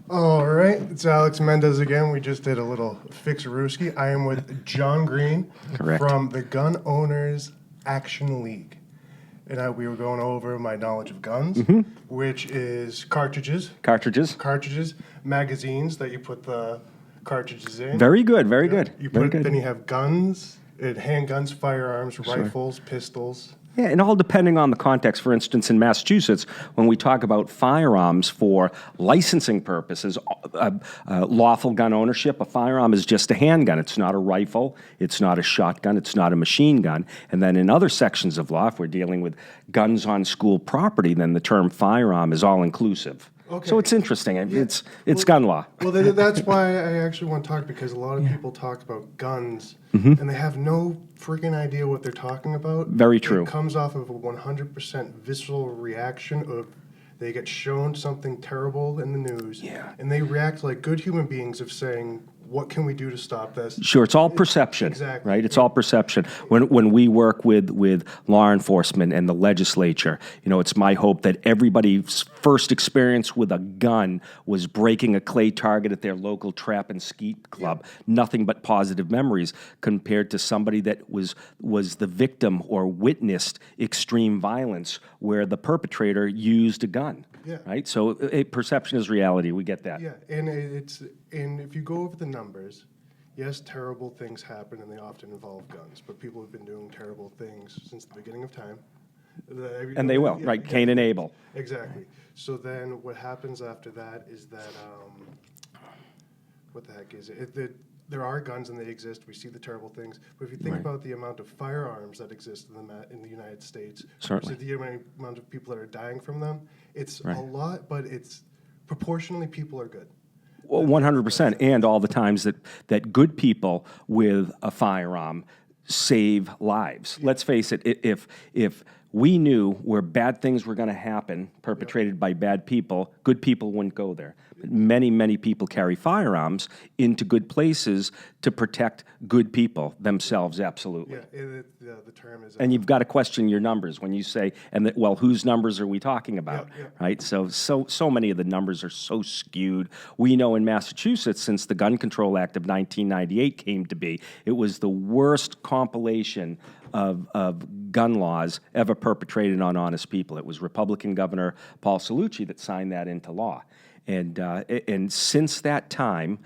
All right, it's Alex Mendez again. We just did a little fixerooski. I am with Jon Green Correct. from the Gun Owners Advocacy League. And we were going over my knowledge of guns, which is cartridges, magazines that you put the cartridges in. Very good, very good. Very good. Then you have guns, handguns, firearms, rifles, pistols. Yeah, and all depending on the context. For instance, in Massachusetts, when we talk about firearms for licensing purposes, lawful gun ownership, a firearm is just a handgun. It's not a rifle. It's not a shotgun. It's not a machine gun. And then in other sections of law, if we're dealing with guns on school property, then the term firearm is all-inclusive. Okay. So it's interesting. It's gun law. Well, that's why I actually want to talk, because a lot of people talk about guns and they have no freaking idea what they're talking about. Very true. It comes off of a 100% visceral reaction of they get shown something terrible in the news, and they react like good human beings of saying, what can we do to stop this? Sure, it's all perception, exactly. Right? It's all perception. When we work with law enforcement and the legislature, it's my hope that everybody's first experience with a gun was breaking a clay target at their local trap and skeet club. Nothing but positive memories compared to somebody that was the victim or witnessed extreme violence where the perpetrator used a gun. Yeah. Right? So perception is reality. We get that. Yeah, and if you go over the numbers, yes, terrible things happen and they often involve guns, but people have been doing terrible things since the beginning of time. And they will, right? Cain and Abel. Exactly. So then what happens after that is that, what the heck is it? There are guns and they exist. We see the terrible things. But if you think about the amount of firearms that exist in the United States, certainly, the amount of people that are dying from them, it's a lot, but it's proportionally people are good. Well, 100%, and all the times that good people with a firearm save lives. Let's face it, if we knew where bad things were going to happen, perpetrated by bad people, good people wouldn't go there. But many, many people carry firearms into good places to protect good people themselves, absolutely. Yeah, the term is... And you've got to question your numbers when you say, whose numbers are we talking about, right? So many of the numbers are so skewed. We know in Massachusetts, since the Gun Control Act of 1998 came to be, it was the worst compilation of gun laws ever perpetrated on honest people. It was Republican Governor Paul Cellucci that signed that into law. And since that time,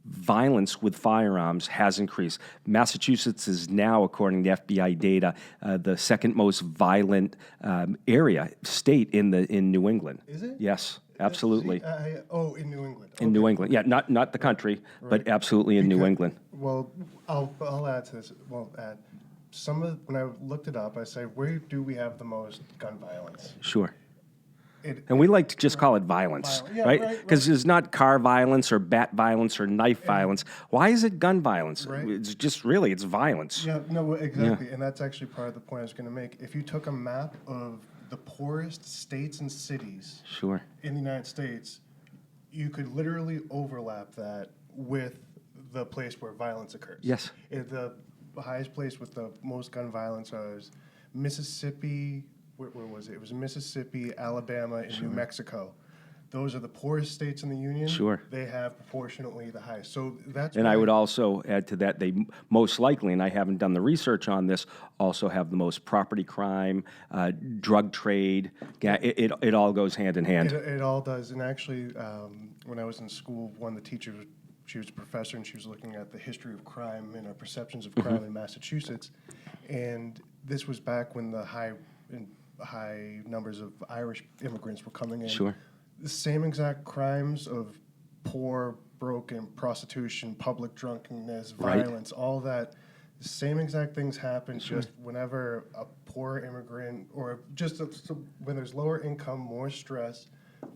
violence with firearms has increased. Massachusetts is now, according to FBI data, the second most violent state in New England. Is it? Yes, absolutely. In New England. In New England, yeah, not the country, but absolutely in New England. Well, I'll add to this. When I looked it up, I say, where do we have the most gun violence? Sure. And we like to just call it violence, right? Because there's not car violence or bat violence or knife violence. Why is it gun violence? Right. It's just really, it's violence. Yeah, no, exactly. Yeah. And that's actually part of the point I was going to make. If you took a map of the poorest states and cities in the United States, you could literally overlap that with the place where violence occurs. Yes. The highest place with the most gun violence was Mississippi. Where was it? It was Mississippi, Alabama, and New Mexico. Those are the poorest states in the union. Sure. They have proportionately the highest. So that's. And I would also add to that, they most likely, and I haven't done the research on this, also have the most property crime, drug trade. Yeah, it all goes hand in hand. It all does. And actually, when I was in school, one of the teachers, she was a professor, and she was looking at the history of crime and our perceptions of crime in Massachusetts. And this was back when the high numbers of Irish immigrants were coming in. Sure. The same exact crimes of poor, broken, prostitution, public drunkenness, violence, all that. The same exact things happen just whenever a poor immigrant or just when there's lower income, more stress,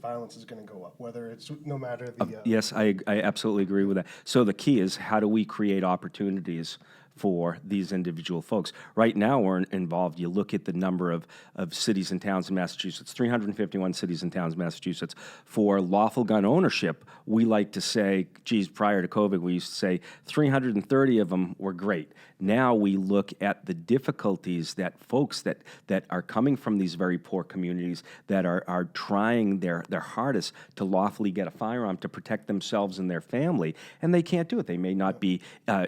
violence is going to go up, whether it's no matter the... Yes, I absolutely agree with that. So the key is, how do we create opportunities for these individual folks. Right now, we're involved. You look at the number of cities and towns in Massachusetts, 351 cities and towns in Massachusetts. For lawful gun ownership, we like to say, geez, prior to COVID, we used to say 330 of them were great. Now we look at the difficulties that folks that are coming from these very poor communities that are trying their hardest to lawfully get a firearm to protect themselves and their family, and they can't do it. They may not be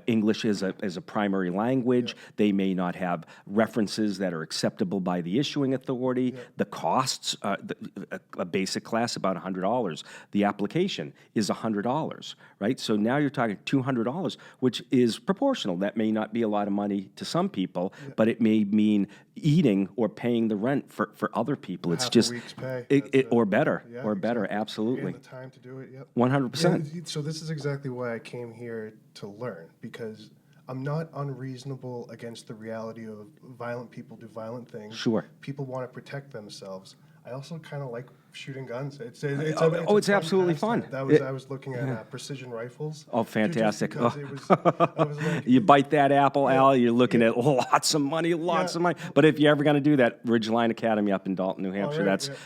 English as a primary language. They may not have references that are acceptable by the issuing authority. The costs, a basic class, about $100. The application is $100, right? So now you're talking $200, which is proportional. That may not be a lot of money to some people, but it may mean eating or paying the rent for other people. It's Half just a week's pay. or better, Yeah, or better, exactly. absolutely. And the time to do it, yep. 100%. Yeah, so this is exactly why I came here to learn, because I'm not unreasonable against the reality of violent people do violent things. Sure. People want to protect themselves. I also kind of like shooting guns. It's it's absolutely fun. I was looking at precision rifles. Oh, fantastic. Just because I was like, You bite that apple, Al, you're looking at lots of money, lots of money. But if you're ever going to do that, Ridgeline Academy up in Dalton, New Hampshire,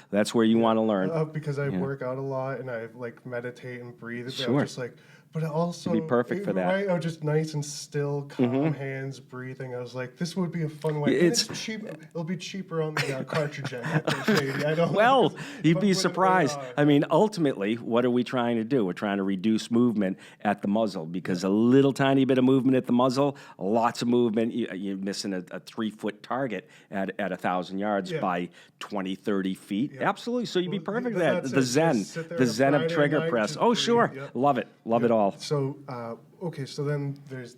that's where you want to learn. Because I work out a lot and I like meditate and breathe. Sure. I'm just like, but also You'd be perfect for that. Right? I was just nice and still, calm hands, breathing. I was like, this would be a fun way. And It's- it's cheap. It'll be cheaper on the cartridge end. I think, maybe. I don't. Well, know, you'd but be what- surprised. I mean, ultimately, what are we trying to do? We're trying to reduce movement at the muzzle, because a little tiny bit of movement at the muzzle, lots of movement. You're missing a 3-foot target at 1,000 yards by 20, 30 feet. Absolutely. So you'd be perfect for that. that's The it. zen, Just sit there the on a zen of Friday trigger night, press. just Oh, breathe. sure. Yep. Love it. Love it all. So, okay, so then there's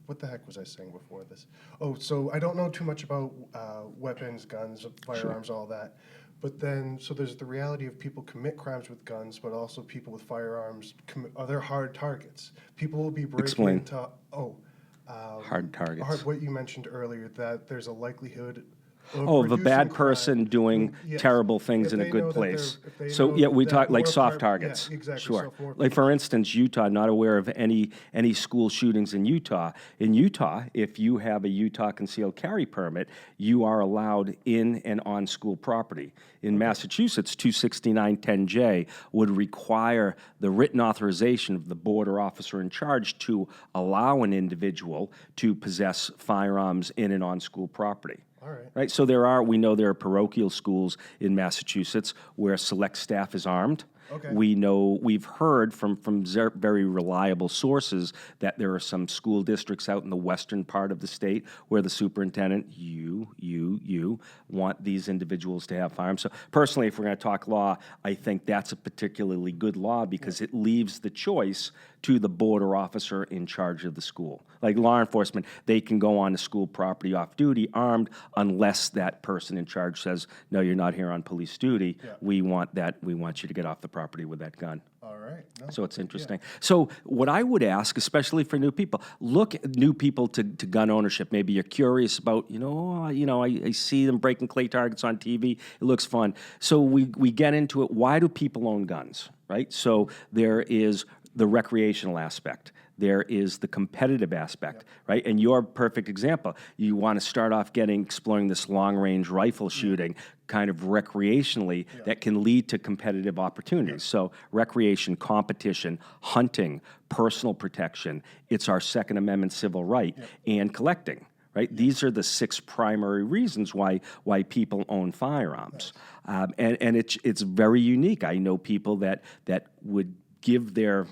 what the heck was I saying before this? Oh, so I don't know too much about weapons, guns, firearms, all that. But then, so there's the reality of people commit crimes with guns, but also people with firearms other hard targets. People will be breaking Explain. into, Hard targets. what you mentioned earlier, that there's a likelihood Of a bad person doing terrible things in a good place. So, we talk like soft targets. Yeah, exactly. Sure. So Like, for instance, Utah, not aware of any school shootings in Utah. In Utah, if you have a Utah concealed carry permit, you are allowed in and on school property. In Massachusetts, 26910J would require the written authorization of the border officer in charge to allow an individual to possess firearms in and on school property. All right. Right, so we know there are parochial schools in Massachusetts where select staff is armed. Okay. We've heard from very reliable sources that there are some school districts out in the western part of the state where the superintendent, you want these individuals to have firearms. So personally, if we're going to talk law, I think that's a particularly good law because it leaves the choice to the border officer in charge of the school. Like law enforcement, they can go on to school property off duty armed unless that person in charge says, no, you're not here on police duty. Yeah. We want you to get off the property with that gun. All right. No. So it's interesting. So what I would ask, especially for new people, look at new people to gun ownership. Maybe you're curious about, I see them breaking clay targets on TV. It looks fun. So we get into it. Why do people own guns, right? So there is the recreational aspect. There is the competitive aspect, right? And you're a perfect example. You want to start off exploring this long-range rifle shooting kind of recreationally that can lead to competitive opportunities. So recreation, competition, hunting, personal protection, it's our Second Amendment civil right, and collecting. Right? These are the 6 primary reasons why people own firearms. And it's very unique. I know people that would give their,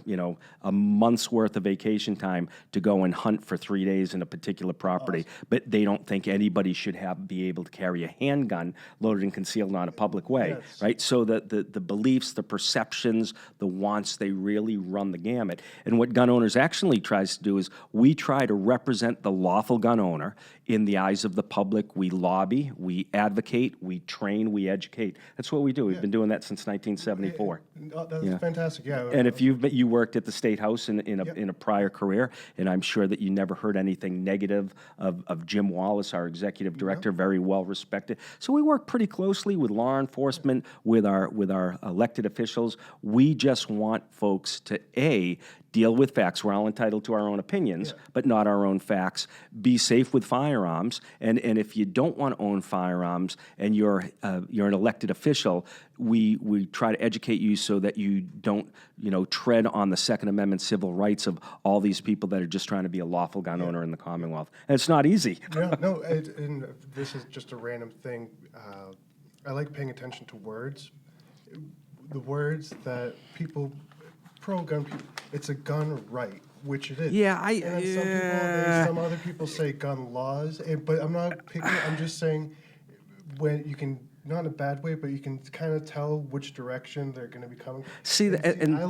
a month's worth of vacation time to go and hunt for 3 days in a particular property, but they don't think anybody should be able to carry a handgun loaded and concealed on a public way, right? So the beliefs, the perceptions, the wants, they really run the gamut. And what Gun Owners actually tries to do is we try to represent the lawful gun owner in the eyes of the public. We lobby, we advocate, we train, we educate. That's what we do. We've been doing that since 1974. That's fantastic. Yeah. And if you worked at the State House in a prior career, and I'm sure that you never heard anything negative of Jim Wallace, our executive director, very well respected. So we work pretty closely with law enforcement, with our elected officials. We just want folks to deal with facts. We're all entitled to our own opinions, but not our own facts. Be safe with firearms, and if you don't want to own firearms and you're an elected official, we try to educate you so that you don't tread on the Second Amendment civil rights of all these people that are just trying to be a lawful gun owner in the Commonwealth. And it's not easy. No, and this is just a random thing. I like paying attention to words. The words that people pro-gun people, it's a gun right, which it is. Yeah, some other people say gun laws, but I'm not picking. I'm just saying when you can, not in a bad way, but you can kind of tell which direction they're going to be coming.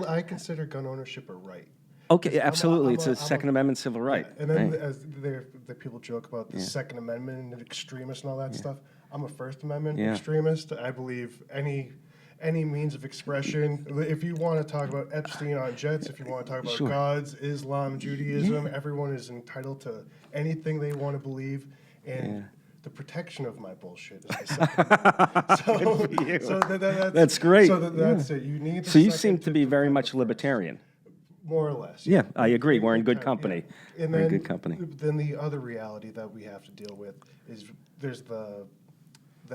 I consider gun ownership a right. Okay, absolutely. It's a Second Amendment civil right. And then as the people joke about the Second Amendment and extremists and all that stuff, I'm a First Amendment extremist. I believe any means of expression. If you want to talk about Epstein on jets, if you want to talk about gods, Islam, Judaism, everyone is entitled to anything they want to believe, and the protection of my bullshit is the second. That's great. So that's it. You need. So you seem to be very much libertarian. More or less. Yeah, I agree. We're in good company. And We're in then, good company. Then the other reality that we have to deal with is there's the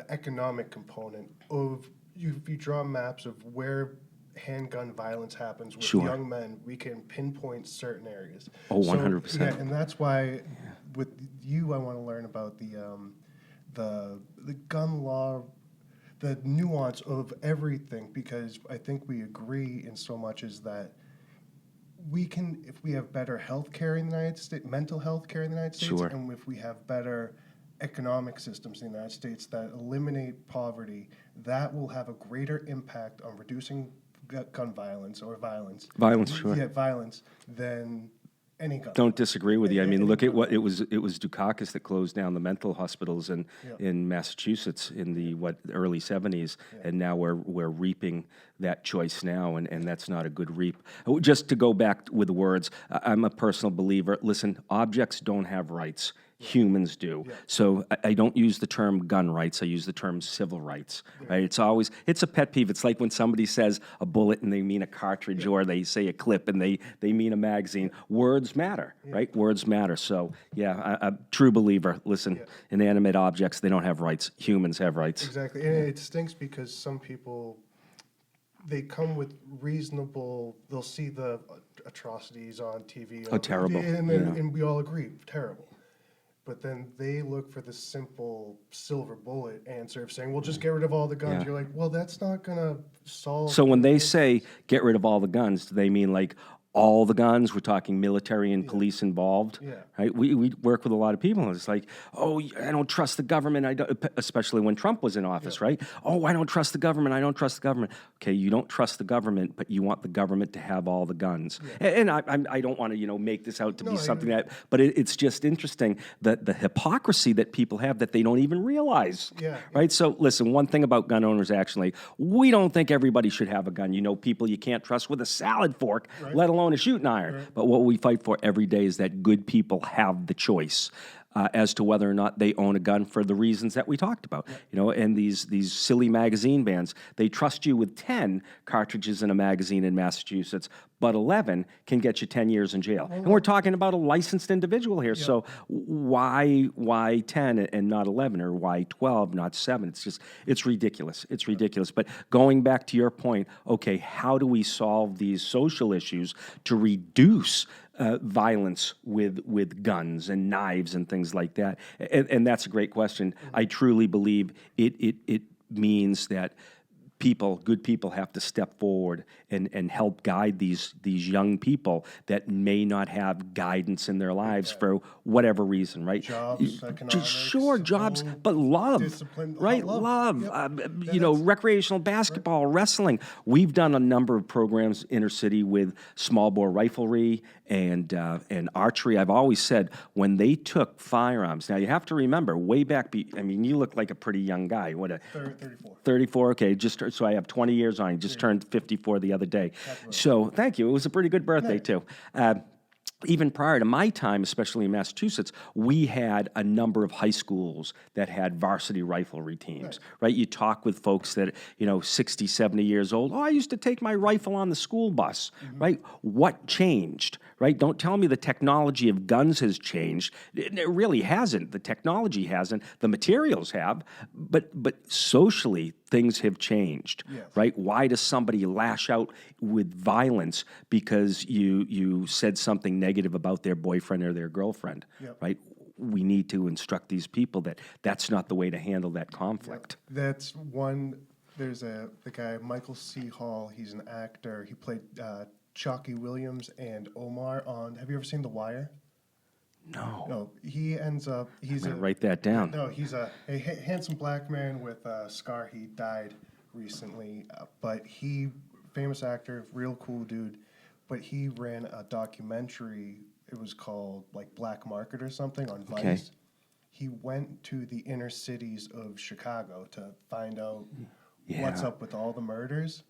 economic component of. If you draw maps of where handgun violence happens with young men, we can pinpoint certain areas. Oh, 100%. Yeah, and that's why with you, I want to learn about the gun law, the nuance of everything, because I think we agree in so much is that we can, if we have better health care in the United States, mental health care in the United States, and if we have better economic systems in the United States that eliminate poverty, that will have a greater impact on reducing gun violence or violence. Violence, sure. Yeah, violence than any gun. Don't disagree with you. I mean, look at what it was. It was Dukakis that closed down the mental hospitals in Massachusetts in the early 70s, and now we're reaping that choice now, and that's not a good reap. Just to go back with the words, I'm a personal believer. Listen, objects don't have rights. Humans do. So I don't use the term gun rights. I use the term civil rights. Right? It's a pet peeve. It's like when somebody says a bullet and they mean a cartridge, or they say a clip and they mean a magazine. Words matter, right? Words matter. So I'm a true believer. Listen, inanimate objects, they don't have rights. Humans have rights. Exactly. And it stinks because some people, they come with reasonable, they'll see the atrocities on TV. Oh, terrible. And we all agree, terrible. But then they look for the simple silver bullet answer of saying, well, just get rid of all the guns. You're like, well, that's not going to solve. So when they say get rid of all the guns, do they mean like all the guns? We're talking military and police involved, right? We work with a lot of people, and it's like, oh, I don't trust the government. I don't, especially when Trump was in office, right? Oh, I don't trust the government. I don't trust the government. Okay, you don't trust the government, but you want the government to have all the guns. And I don't want to make this out to be something that, but it's just interesting that the hypocrisy that people have that they don't even realize, right? So listen, one thing about gun owners, actually, we don't think everybody should have a gun. People you can't trust with a salad fork, let alone a shooting iron. But what we fight for every day is that good people have the choice as to whether or not they own a gun for the reasons that we talked about. And these silly magazine bans, they trust you with 10 cartridges in a magazine in Massachusetts, but 11 can get you 10 years in jail. And we're talking about a licensed individual here. So why 10 and not 11, or why 12, not 7? It's ridiculous. It's ridiculous. But going back to your point, okay, how do we solve these social issues to reduce violence with guns and knives and things like that? And that's a great question. I truly believe it means that good people have to step forward and help guide these young people that may not have guidance in their lives for whatever reason, right? Jobs, economics. Sure, jobs, but love, discipline, right? love. Recreational basketball, wrestling. We've done a number of programs inner city with small bore riflery and archery. I've always said when they took firearms. Now you have to remember, way back. You look like a pretty young guy. What 34. 34. Okay, just so I have 20 years on. I just turned 54 the other day. So thank you. It was a pretty good birthday, too. Even prior to my time, especially in Massachusetts, we had a number of high schools that had varsity riflery teams, right? You talk with folks that, 60, 70 years old. Oh, I used to take my rifle on the school bus, right? What changed, right? Don't tell me the technology of guns has changed. It really hasn't. The technology hasn't. The materials have. But socially, things have changed, right? Why does somebody lash out with violence because you said something negative about their boyfriend or their girlfriend, right? We need to instruct these people that that's not the way to handle that conflict. That's one. There's the guy, Michael C. Hall. He's an actor. He played Chalky Williams and Omar on, have you ever seen The Wire? No, he ends up, I'm gonna write that down. No, he's a handsome black man with a scar. He died recently, but famous actor, real cool dude, but he ran a documentary, it was called like Black Market or something on Vice. Okay. He went to the inner cities of Chicago to find out what's up with all the murders.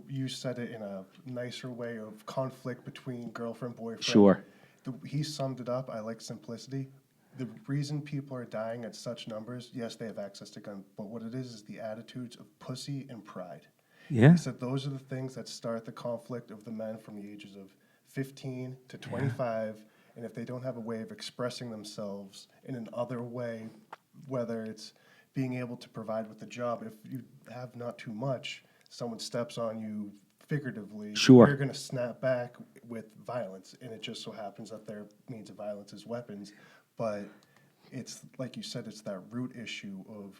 You said it in a nicer way of conflict between girlfriend, boyfriend. Sure. He summed it up. I like simplicity. The reason people are dying at such numbers, yes, they have access to guns, but what it is the attitudes of pussy and pride. Yeah. He said those are the things that start the conflict of the men from the ages of 15 to 25, and if they don't have a way of expressing themselves in an other way, whether it's being able to provide with the job, if you have not too much, someone steps on you figuratively, Sure. you're going to snap back with violence, and it just so happens that their means of violence is weapons. But it's, like you said, it's that root issue of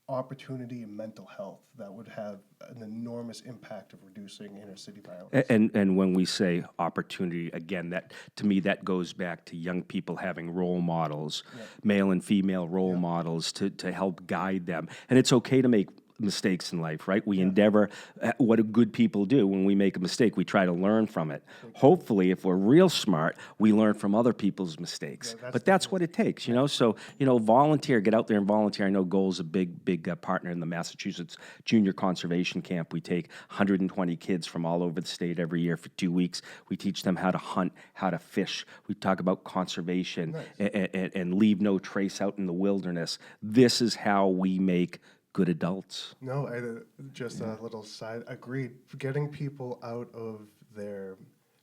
opportunity and mental health that would have an enormous impact of reducing inner city violence. And when we say opportunity, again, that to me that goes back to young people having role models, male and female role models to help guide them. And it's okay to make mistakes in life, right? We endeavor, what do good people do when we make a mistake? We try to learn from it. Hopefully, if we're real smart, we learn from other people's mistakes. But that's what it takes, So, volunteer, get out there and volunteer. I know Goal's a big partner in the Massachusetts Junior Conservation Camp. We take 120 kids from all over the state every year for 2 weeks. We teach them how to hunt, how to fish. We talk about conservation and leave no trace out in the wilderness. This is how we make good adults. No, just a little side. Agreed. Getting people out of their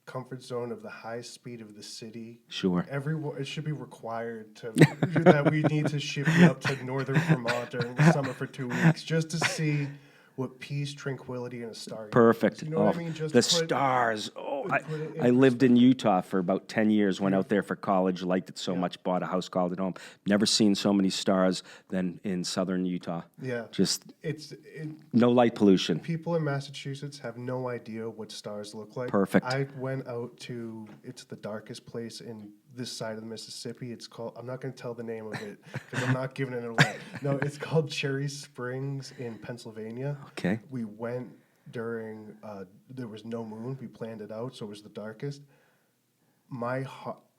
comfort zone of the high speed of the city. Sure. It should be required that we need to ship you up to northern Vermont during the summer for 2 weeks just to see what peace, tranquility, and a star. Perfect. You know what I mean? Just the stars. I lived in Utah for about 10 years, went out there for college, liked it so much, bought a house, called it home. Never seen so many stars than in southern Utah. Yeah. Just no light pollution. People in Massachusetts have no idea what stars look like. Perfect. I went out to, it's the darkest place in this side of the Mississippi. It's called, I'm not going to tell the name of it because I'm not giving it away. No, it's called Cherry Springs in Pennsylvania. Okay. We went during, there was no moon. We planned it out, so it was the darkest. I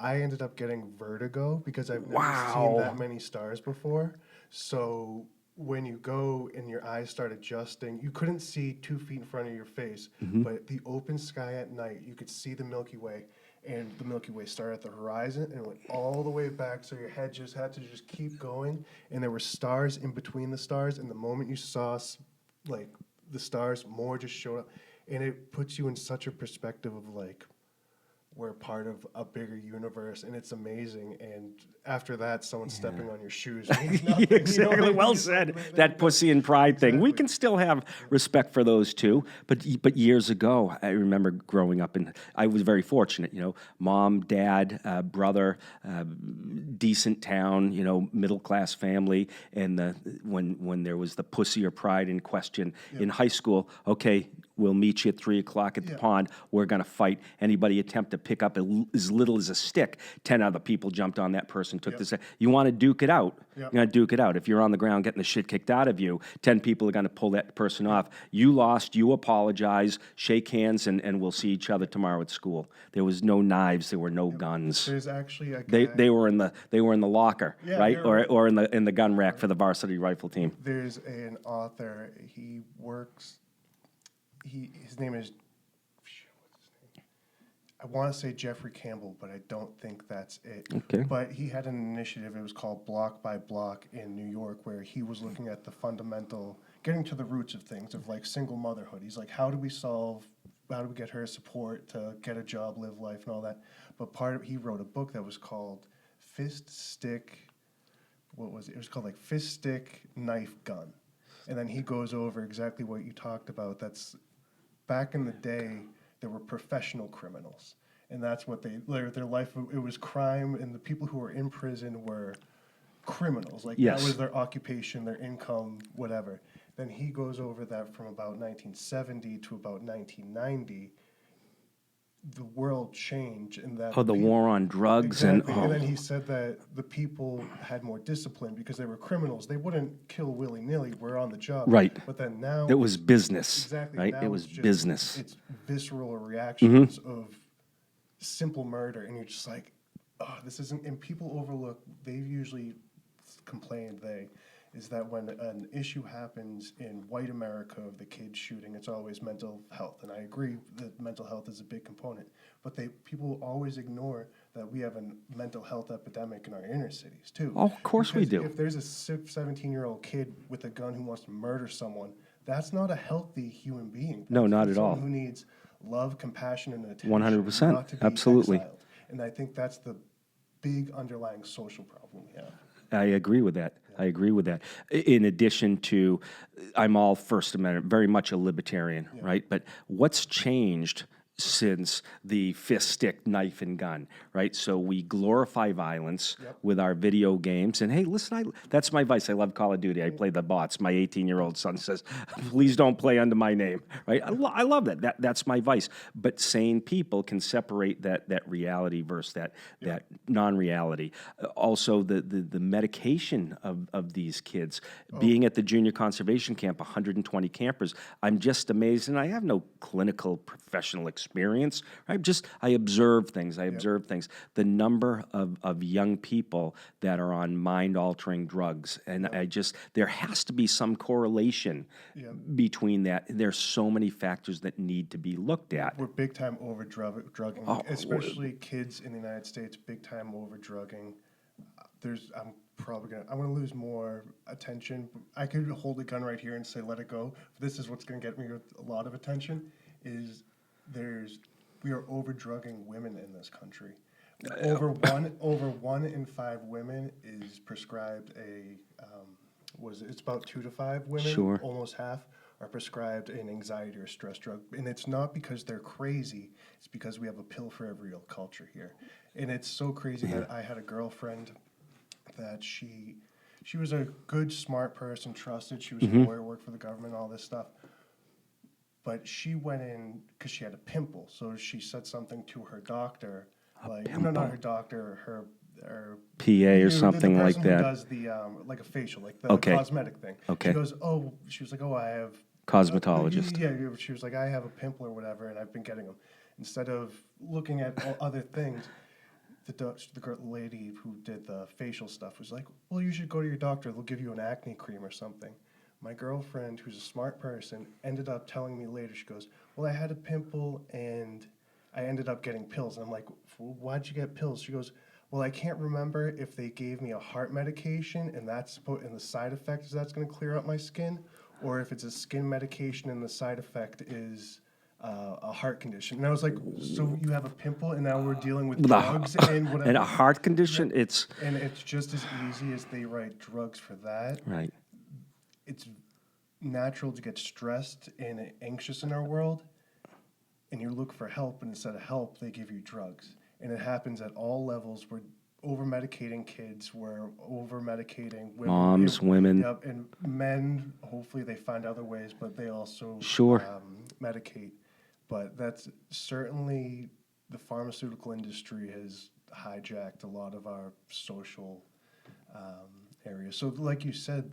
ended up getting vertigo because I've never seen that many stars before. So when you go and your eyes start adjusting, you couldn't see 2 feet in front of your face, but the open sky at night, you could see the Milky Way. And the Milky Way started at the horizon and went all the way back, so your head just had to just keep going. And there were stars in between the stars, and the moment you saw like the stars, more just showed up, and it puts you in such a perspective of like we're part of a bigger universe, and it's amazing. And after that, someone stepping on your shoes means nothing. Exactly. Well said. That pussy and pride thing. We can still have respect for those too. But years ago, I remember growing up, and I was very fortunate. Mom, dad, brother, decent town. Middle class family. And when there was the pussy or pride in question in high school, okay, we'll meet you at 3 o'clock at the pond. We're going to fight. Anybody attempt to pick up as little as a stick, 10 other people jumped on that person, took this. You want to duke it out. You're going to duke it out. If you're on the ground getting the shit kicked out of you, 10 people are going to pull that person off. You lost, you apologize, shake hands, and we'll see each other tomorrow at school. There was no knives, there were no guns. There's actually a guy, They were in the locker, right? Or in the gun rack for the varsity rifle team. There's an author. He works. His name is. What's his name? I want to say Jeffrey Campbell, but I don't think that's it. Okay. But he had an initiative. It was called Block by Block in New York, where he was looking at the fundamental, getting to the roots of things, of like single motherhood. He's like, how do we get her support to get a job, live life, and all that? But he wrote a book that was called Fist, Stick. What was it? It was called like Fist, Stick, Knife, Gun. And then he goes over exactly what you talked about. That's back in the day, there were professional criminals. And that's what their life, it was crime, and the people who were in prison were criminals. Like that was their occupation, their income, whatever. Then he goes over that from about 1970 to about 1990. The world changed in that. The war on drugs. Exactly. And then he said that the people had more discipline because they were criminals. They wouldn't kill willy-nilly. We're on the job. Right. But then now... It was business. Exactly. Right? Now It was just, business. It's visceral reactions of simple murder. And you're just like, oh, this isn't... And people overlook... They've usually complained, is that when an issue happens in white America of the kids shooting, it's always mental health. And I agree that mental health is a big component. But people always ignore that we have a mental health epidemic in our inner cities, too. Oh, of course we do. If there's a 17-year-old kid with a gun who wants to murder someone, that's not a healthy human being. No, not at all. Someone who needs love, compassion, and attention. 100%. Not to be Absolutely. exiled. And I think that's the big underlying social problem we have. I agree with that. I agree with that. In addition to, I'm all First Amendment, very much a libertarian, right? But what's changed since the fist, stick, knife, and gun, right? So we glorify violence with our video games. And hey, listen, that's my vice. I love Call of Duty. I play the bots. My 18-year-old son says, please don't play under my name, right? I love that. That's my vice. But sane people can separate that reality versus that non-reality. Also, the medication of these kids. Being at the junior conservation camp, 120 campers, I'm just amazed, and I have no clinical professional experience. Right? I observe things. The number of young people that are on mind-altering drugs, and there has to be some correlation between that. There's so many factors that need to be looked at. We're big time over drugging, especially kids in the United States. Big time over drugging. I'm going to lose more attention. I could hold a gun right here and say, let it go. This is what's going to get me a lot of attention. We are over drugging women in this country. Over 1 in 5 women is prescribed it's about 2 to 5 women, almost half, are prescribed an anxiety or stress drug. And it's not because they're crazy, it's because we have a pill for every ill culture here. And it's so crazy that I had a girlfriend that she was a good, smart person, trusted. She was a lawyer, worked for the government, all this stuff. But she went in because she had a pimple. So she said something to her doctor, not her doctor, her PA or something like that. The person who does the like a facial, like the cosmetic thing. Okay. She was like, I have cosmetologist. She was like, I have a pimple or whatever, and I've been getting them. Instead of looking at all other things, the lady who did the facial stuff was like, well, you should go to your doctor. They'll give you an acne cream or something. My girlfriend, who's a smart person, ended up telling me later, she goes, well, I had a pimple and I ended up getting pills. And I'm like, well, why'd you get pills? She goes, well, I can't remember if they gave me a heart medication and the side effect is that's going to clear up my skin, or if it's a skin medication and the side effect is a heart condition. And I was like, so you have a pimple and now we're dealing with drugs and whatever. And a heart condition, And it's just as easy as they write drugs for that. Right. It's natural to get stressed and anxious in our world, and you look for help, and instead of help, they give you drugs. And it happens at all levels. We're over-medicating kids. We're over-medicating women. Moms, women. Yep, and men, hopefully they find other ways, but they also medicate, but that's certainly the pharmaceutical industry has hijacked a lot of our social areas. So like you said,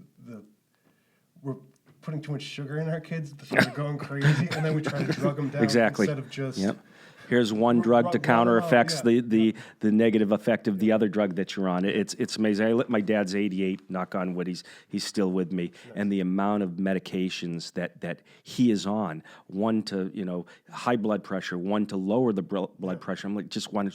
we're putting too much sugar in our kids, so they're going crazy, and then we try to drug them down Exactly. instead of just... Yep. Here's one drug to counter effects the negative effect of the other drug that you're on. It's amazing. My dad's 88, knock on wood, he's still with me. Nice. And the amount of medications that he is on, one to, high blood pressure, one to lower the blood pressure. I'm like, just one,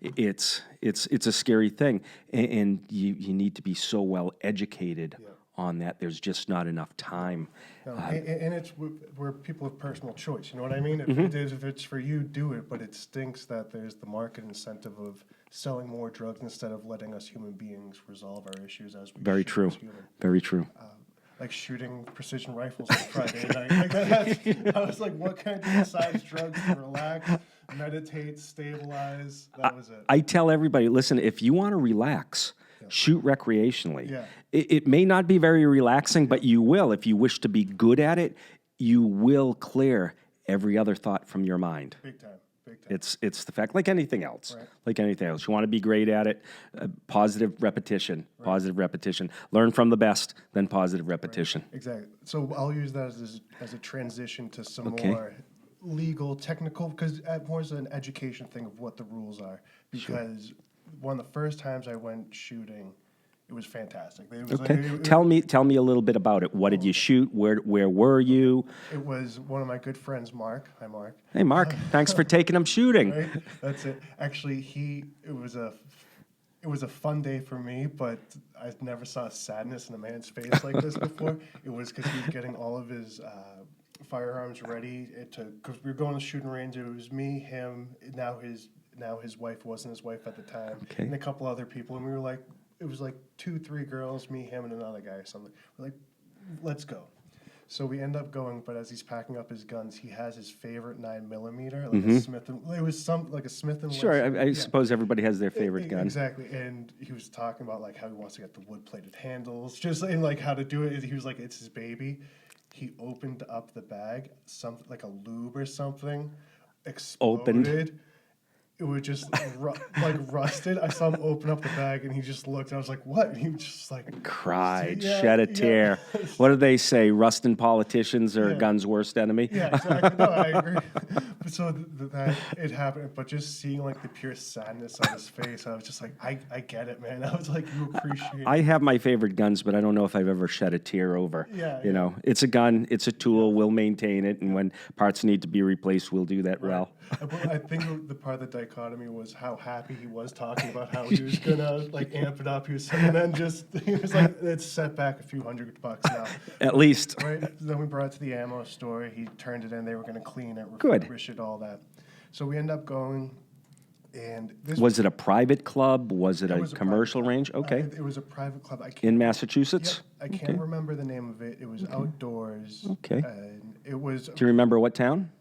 it's a scary thing. And you need to be so well educated on that. There's just not enough time. No, and it's where people have personal choice. You know what I mean? If it's for you, do it. But it stinks that there's the market incentive of selling more drugs instead of letting us human beings resolve our issues as we Very true. Very true. Like shooting precision rifles on Friday night. I was like, what can I do besides drugs to relax, meditate, stabilize? That was it. I tell everybody, listen, if you want to relax, shoot recreationally. Yeah. It may not be very relaxing, but you will. If you wish to be good at it, you will clear every other thought from your mind. Big time. Big time. It's the fact, like anything else. Right. Like anything else. You want to be great at it, positive repetition, positive repetition. Learn from the best, then positive repetition. Right. Exactly. So I'll use that as a transition to some more legal, technical, because more as an education thing of what the rules are. Because one of the first times I went shooting, it was fantastic. Tell me a little bit about it. What did you shoot? Where were you? It was one of my good friends, Mark. Hi, Mark. Hey, Mark. Thanks for taking him shooting. Right? That's it. Actually, it was a fun day for me, but I never saw sadness in a man's face like this before. It was because he was getting all of his firearms ready because we were going to the shooting range. It was me, him, now his wife wasn't his wife at the time, and a couple other people, and we were like, it was like 2-3 girls, me, him, and another guy or something. We're like, let's go. So we end up going, but as he's packing up his guns, he has his favorite 9mm, like a Smith and it was like a Smith and Wesson. Sure, I suppose everybody has their favorite gun. Exactly, and he was talking about like how he wants to get the wood-plated handles, just and like how to do it. He was like, it's his baby. He opened up the bag, something like a lube or something, exploded. Opened. It was just like rusted. I saw him open up the bag, and he just looked. And I was like, "What?" And he was just like cried, shed a tear. What do they say? Rustin politicians are guns' worst enemy. Yeah, exactly. No, I agree. So that it happened, but just seeing like the pure sadness on his face, I was just like, I get it, man. I was like, you appreciate it. I have my favorite guns, but I don't know if I've ever shed a tear over. You know, it's a gun, it's a tool. We'll maintain it, and when parts need to be replaced, we'll do that well. I think the part of the dichotomy was how happy he was talking about how he was gonna like amp it up. He was like, it's set back a few $100 now. At least. Right. Then we brought it to the ammo store. He turned it in. They were gonna clean it, refurbish it, all that. So we end up going, and was it a private club? Was it a commercial range? Okay. It was a private club. In Massachusetts? Yep, I can't remember the name of it. It was outdoors. Okay. And it was. Do you remember what town?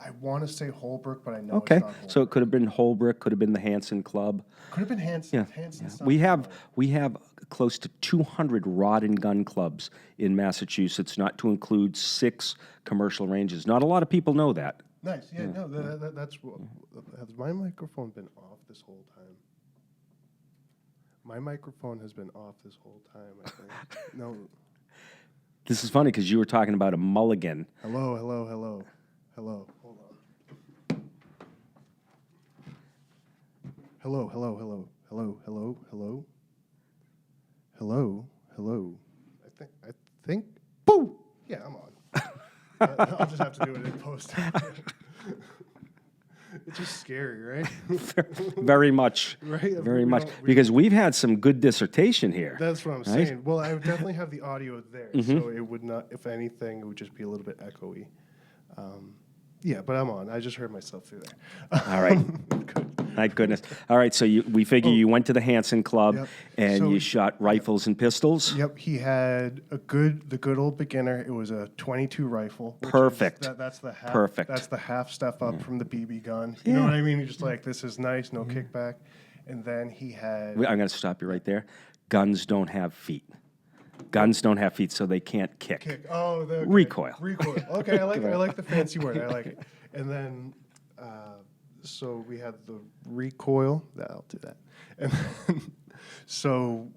I want to say Holbrook, but I know it's not Holbrook. So it could have been Holbrook, could have been the Hanson Club. Could have been Hanson. Yeah. Hanson. We have close to 200 rod and gun clubs in Massachusetts, not to include 6 commercial ranges. Not a lot of people know that. Nice. Yeah. No, that's. Has my microphone been off this whole time? My microphone has been off this whole time, I think. No. This is funny because you were talking about a mulligan. Hello. Hold on. Hello. I think. Boom. Yeah, I'm on. I'll just have to do it in post. It's just scary, right? Very much. Right? Very much. Because we've had some good dissertation here. That's what I'm saying. Well, I would definitely have the audio there, so it would not, if anything, it would just be a little bit echoey. Yeah, but I'm on. I just heard myself through there. All right. Good. Thank goodness. All right, so we figure you went to the Hanson Club and you shot rifles and pistols. Yep, he had the good old beginner. It was a .22 rifle. Perfect. That's the half. Perfect. That's the half step up from the BB gun. You know what I mean? You're just like, this is nice, no kickback. And then he had. I'm going to stop you right there. Guns don't have feet. Guns don't have feet, so they can't kick. Oh, okay. Recoil. Recoil. Okay, I like the fancy word. I like it. And then, so we had the recoil. I'll do that. And then, so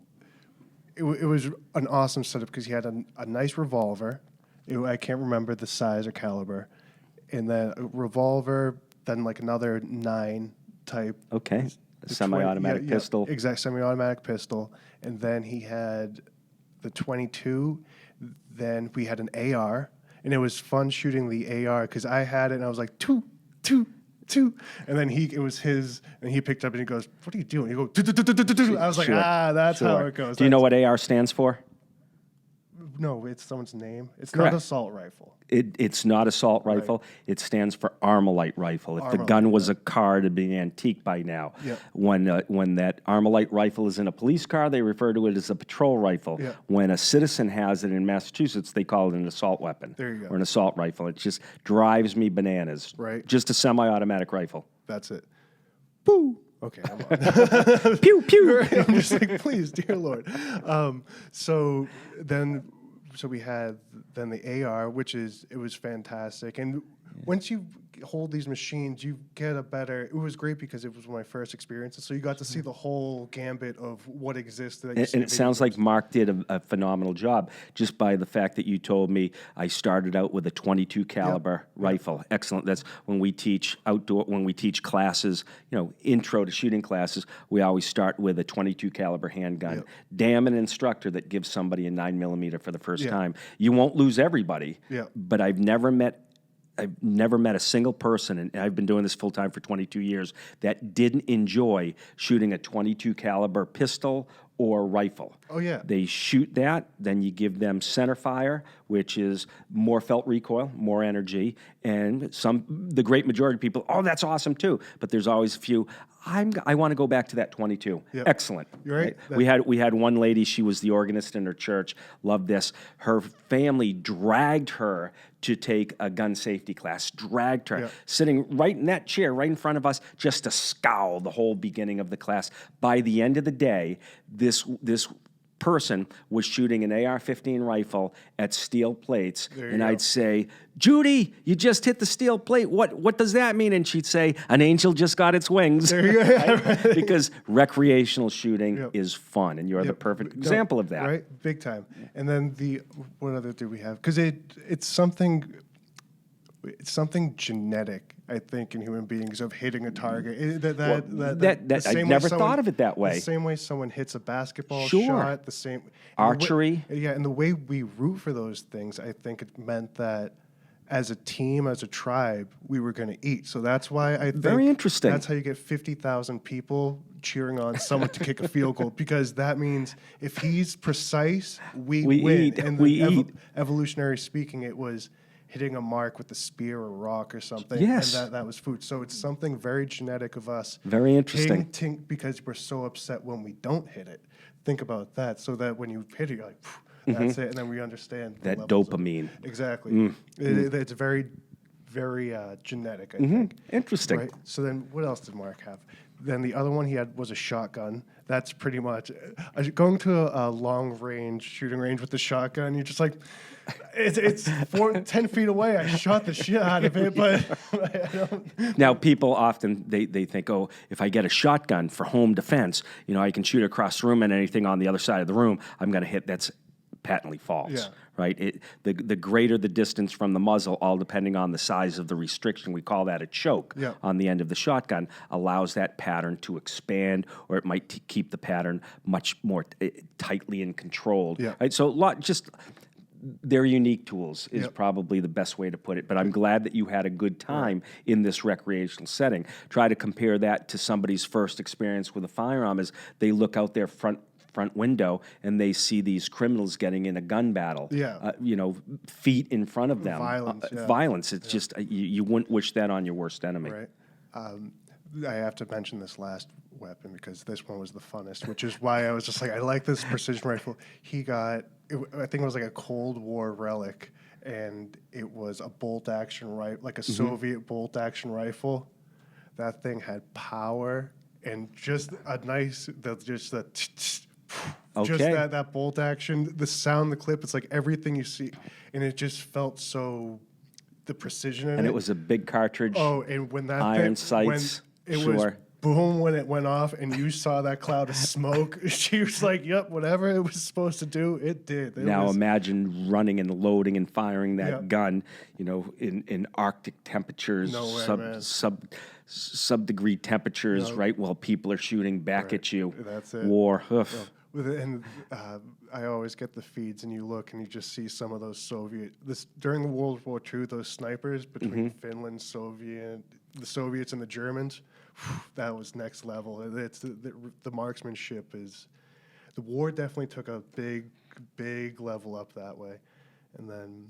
it was an awesome setup because he had a nice revolver. I can't remember the size or caliber. And then a revolver, then like another 9 type. Okay. A semi-automatic pistol. Exact semi-automatic pistol. And then he had the 22. Then we had an AR. And it was fun shooting the AR because I had it and I was like, two. And then it was his, and he picked up and he goes, "What are you doing?" He goes, "Do." I was like, that's how it goes. Do you know what AR stands for? No, it's someone's name. It's Correct. not assault rifle. It's not assault rifle. Right. It stands for Armalite rifle. If the gun was a car, it'd be antique by now. Yep. When that Armalite rifle is in a police car, they refer to it as a patrol rifle. Yep. When a citizen has it in Massachusetts, they call it an assault weapon. There you go. Or an assault rifle. It just drives me bananas. Right. Just a semi-automatic rifle. That's it. Boo. Okay, I'm on. Pew, pew. I'm just like, please, dear Lord. So we had then the AR, it was fantastic. And once you hold these machines, you get it was great because it was my first experiences. So you got to see the whole gambit of what existed. And it sounds like Mark did a phenomenal job just by the fact that you told me I started out with a 22 caliber rifle. Excellent. That's when we teach classes, intro to shooting classes, we always start with a 22 caliber handgun. Yep. Damn an instructor that gives somebody a 9mm for the first time. You won't lose everybody, but I've never met a single person, and I've been doing this full time for 22 years, that didn't enjoy shooting a 22 caliber pistol or rifle. Oh, yeah. They shoot that, then you give them center fire, which is more felt recoil, more energy, and the great majority of people, oh, that's awesome too. But there's always a few, I want to go back to that 22. Yep. Excellent. You're right. We had one lady, she was the organist in her church, loved this. Her family dragged her to take a gun safety class, dragged her, sitting right in that chair, right in front of us, just to scowl the whole beginning of the class. By the end of the day, this person was shooting an AR-15 rifle at steel plates, and I'd say, "Judy, you just hit the steel plate. What does that mean?" And she'd say, "An angel just got its wings." There you go. Right? Because recreational shooting is fun, and you're the perfect example of that. Right, big time. And then what other do we have? Because it's something genetic, I think, in human beings of hitting a target. I never thought of it that way. The same way someone hits a basketball Sure. shot, the same archery. And the way we root for those things, I think it meant that as a team, as a tribe, we were going to eat. So that's why I think very interesting. That's how you get 50,000 people cheering on someone to kick a field goal, because that means if he's precise, we win. Eat. And eat. Evolutionary speaking, it was hitting a mark with a spear or rock or something. Yes. And that was food. So it's something very genetic of us. Very interesting. Because we're so upset when we don't hit it. Think about that. So that when you hit it, you're like, that's it. And then we understand that dopamine. Exactly. It's very, very genetic, I think. Interesting. Right? So then what else did Mark have? Then the other one he had was a shotgun. That's pretty much going to a long range shooting range with the shotgun. You're just like, it's 10 feet away. I shot the shit out of it, but I don't. Now, people often they think, oh, if I get a shotgun for home defense, I can shoot across the room and anything on the other side of the room, I'm going to hit. That's patently false, right? The greater the distance from the muzzle, all depending on the size of the restriction, we call that a choke on the end of the shotgun, allows that pattern to expand, or it might keep the pattern much more tightly and controlled. Right? So they're unique tools is probably the best way to put it. But I'm glad that you had a good time in this recreational setting. Try to compare that to somebody's first experience with a firearm as they look out their front window and they see these criminals getting in a gun battle, feet in front of them. Violence. It's just, you wouldn't wish that on your worst enemy. Right. I have to mention this last weapon because this one was the funnest, which is why I was just like, I like this precision rifle. I think it was like a Cold War relic, and it was a bolt action rifle, like a Soviet bolt action rifle. That thing had power and just a nice, Just Okay. that bolt action, the sound, the clip, it's like everything you see. And it just felt so, the precision in it. And it was a big cartridge. Oh, and when that Iron thing, when sights. it Sure. was boom when it went off and you saw that cloud of smoke, she was like, yep, whatever it was supposed to do, it did. Now imagine running and loading and firing that Yep. gun, in Arctic temperatures, No way, man. sub-degree temperatures, right? While people are shooting back at you. That's it. War. Oof. And I always get the feeds, and you look and you just see some of those during the World War II, those snipers between Finland, the Soviets and the Germans, that was next level. It's the marksmanship is, the war definitely took a big level up that way. And then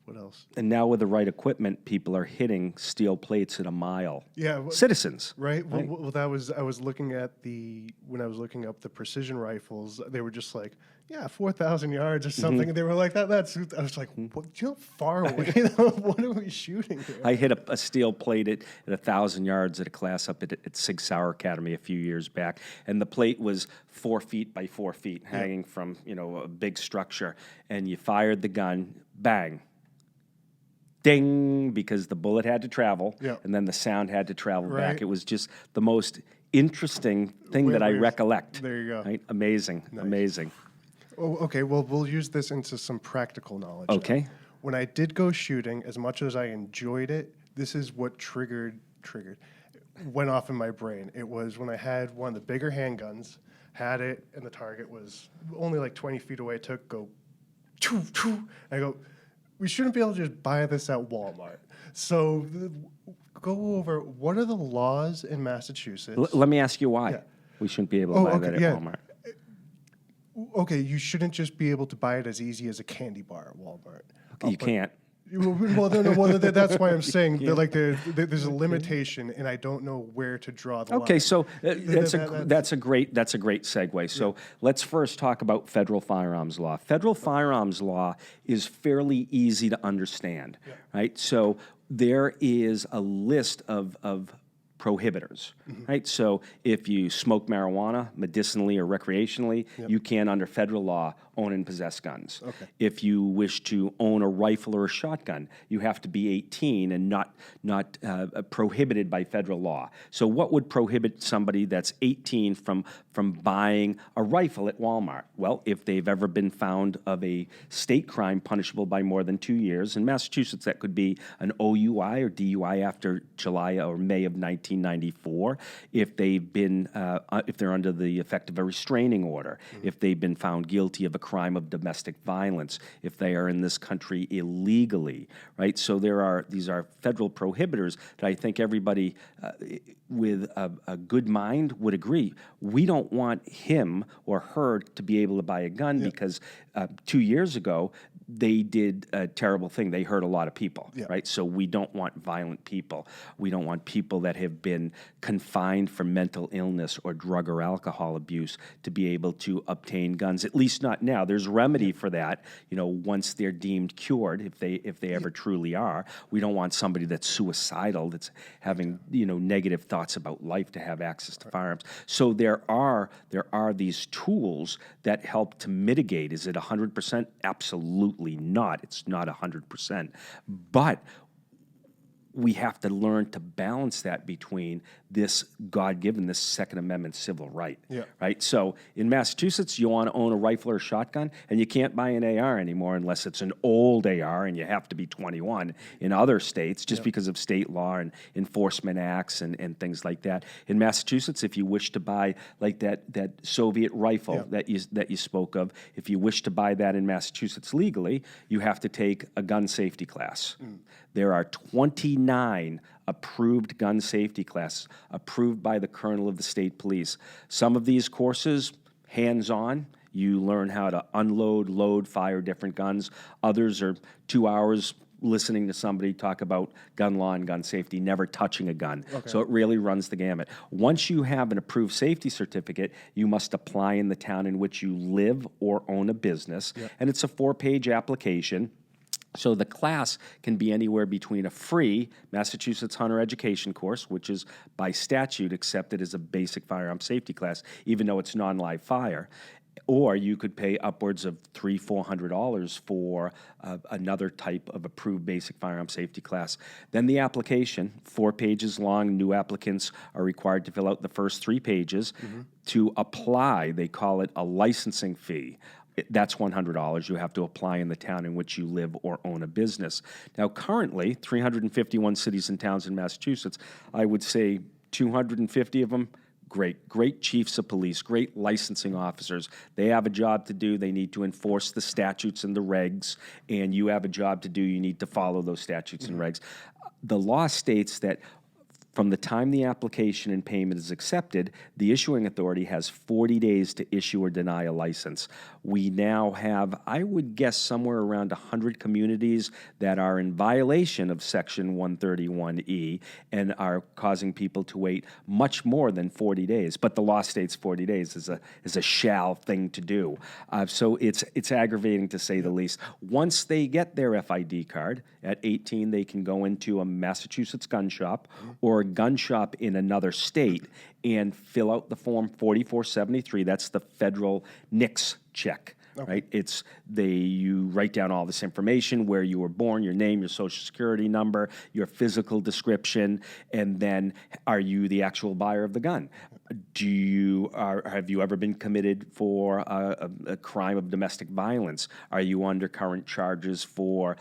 what else? And now with the right equipment, people are hitting steel plates at a mile. Yeah, Citizens. right. Well, I was looking at when I was looking up the precision rifles, they were just like, yeah, 4,000 yards or something. And they were like, that's. I was like, what, how far away? What are we shooting here? I hit a steel plate at 1,000 yards at a class up at Sig Sauer Academy a few years back, and the plate was 4 feet by 4 feet, hanging from a big structure. And you fired the gun, bang, ding, because the bullet had to travel, and then the sound had to travel back. It was just the most interesting thing that I recollect. There you go. Right? Amazing, amazing. Oh, okay, well, we'll use this into some practical knowledge. Okay. Now. When I did go shooting, as much as I enjoyed it, this is what went off in my brain. It was when I had one of the bigger handguns, had it, and the target was only like 20 feet away. It took, go, choo, choo. I go, we shouldn't be able to just buy this at Walmart. So go over, what are the laws in Massachusetts? Let me ask you why we shouldn't be able to buy that at Walmart. Okay, you shouldn't just be able to buy it as easy as a candy bar at Walmart. Okay, you can't. Well, no, that's why I'm saying there's a limitation, and I don't know where to draw the line. Okay, so that's a great segue. So let's first talk about federal firearms law. Federal firearms law is fairly easy to understand, right? So there is a list of prohibitors, right? So if you smoke marijuana medicinally or recreationally, you can, under federal law, own and possess guns. Okay. If you wish to own a rifle or a shotgun, you have to be 18 and not prohibited by federal law. So what would prohibit somebody that's 18 from buying a rifle at Walmart? Well, if they've ever been found of a state crime punishable by more than 2 years. In Massachusetts, that could be an OUI or DUI after July or May of 1994. If they've been, if they're under the effect of a restraining order, if they've been found guilty of a crime of domestic violence, if they are in this country illegally, right? So these are federal prohibitors that I think everybody with a good mind would agree. We don't want him or her to be able to buy a gun because 2 years ago, they did a terrible thing. They hurt a lot of people, right? So we don't want violent people. We don't want people that have been confined for mental illness or drug or alcohol abuse to be able to obtain guns, at least not now. There's remedy for that, once they're deemed cured, if they ever truly are. We don't want somebody that's suicidal, that's having, negative thoughts about life to have access to firearms. So there are these tools that help to mitigate. Is it 100%? Absolutely not. It's not 100%. But we have to learn to balance that between this God-given, this Second Amendment civil right, right? So in Massachusetts, you want to own a rifle or a shotgun, and you can't buy an AR anymore unless it's an old AR, and you have to be 21. In other states, just because of state law and enforcement acts and things like that. In Massachusetts, if you wish to buy like that Soviet rifle that you spoke of, if you wish to buy that in Massachusetts legally, you have to take a gun safety class. There are 29 approved gun safety classes approved by the colonel of the state police. Some of these courses, hands-on, you learn how to unload, load, fire different guns. Others are 2 hours listening to somebody talk about gun law and gun safety, never touching a gun. So it really runs the gamut. Once you have an approved safety certificate, you must apply in the town in which you live or own a business, and it's a 4-page application. So the class can be anywhere between a free Massachusetts Hunter Education course, which is by statute accepted as a basic firearm safety class, even though it's non-live fire, Or you could pay upwards of $300-400 for another type of approved basic firearm safety class. Then the application, 4 pages long. New applicants are required to fill out the first 3 pages. To apply, they call it a licensing fee. That's $100. You have to apply in the town in which you live or own a business. Now, currently, 351 cities and towns in Massachusetts, I would say 250 of them, great chiefs of police, great licensing officers. They have a job to do. They need to enforce the statutes and the regs, and you have a job to do. You need to follow those statutes and regs. The law states that from the time the application and payment is accepted, the issuing authority has 40 days to issue or deny a license. We now have, I would guess, somewhere around 100 communities that are in violation of Section 131E and are causing people to wait much more than 40 days. But the law states 40 days is a shall thing to do. So it's aggravating, to say the least. Once they get their FID card, at 18, they can go into a Massachusetts gun shop or a gun shop in another state and fill out the form 4473. That's the federal NICS check. Right? You write down all this information: where you were born, your name, your social security number, your physical description, and then are you the actual buyer of the gun? Have you ever been committed for a crime of domestic violence? Are you under current charges for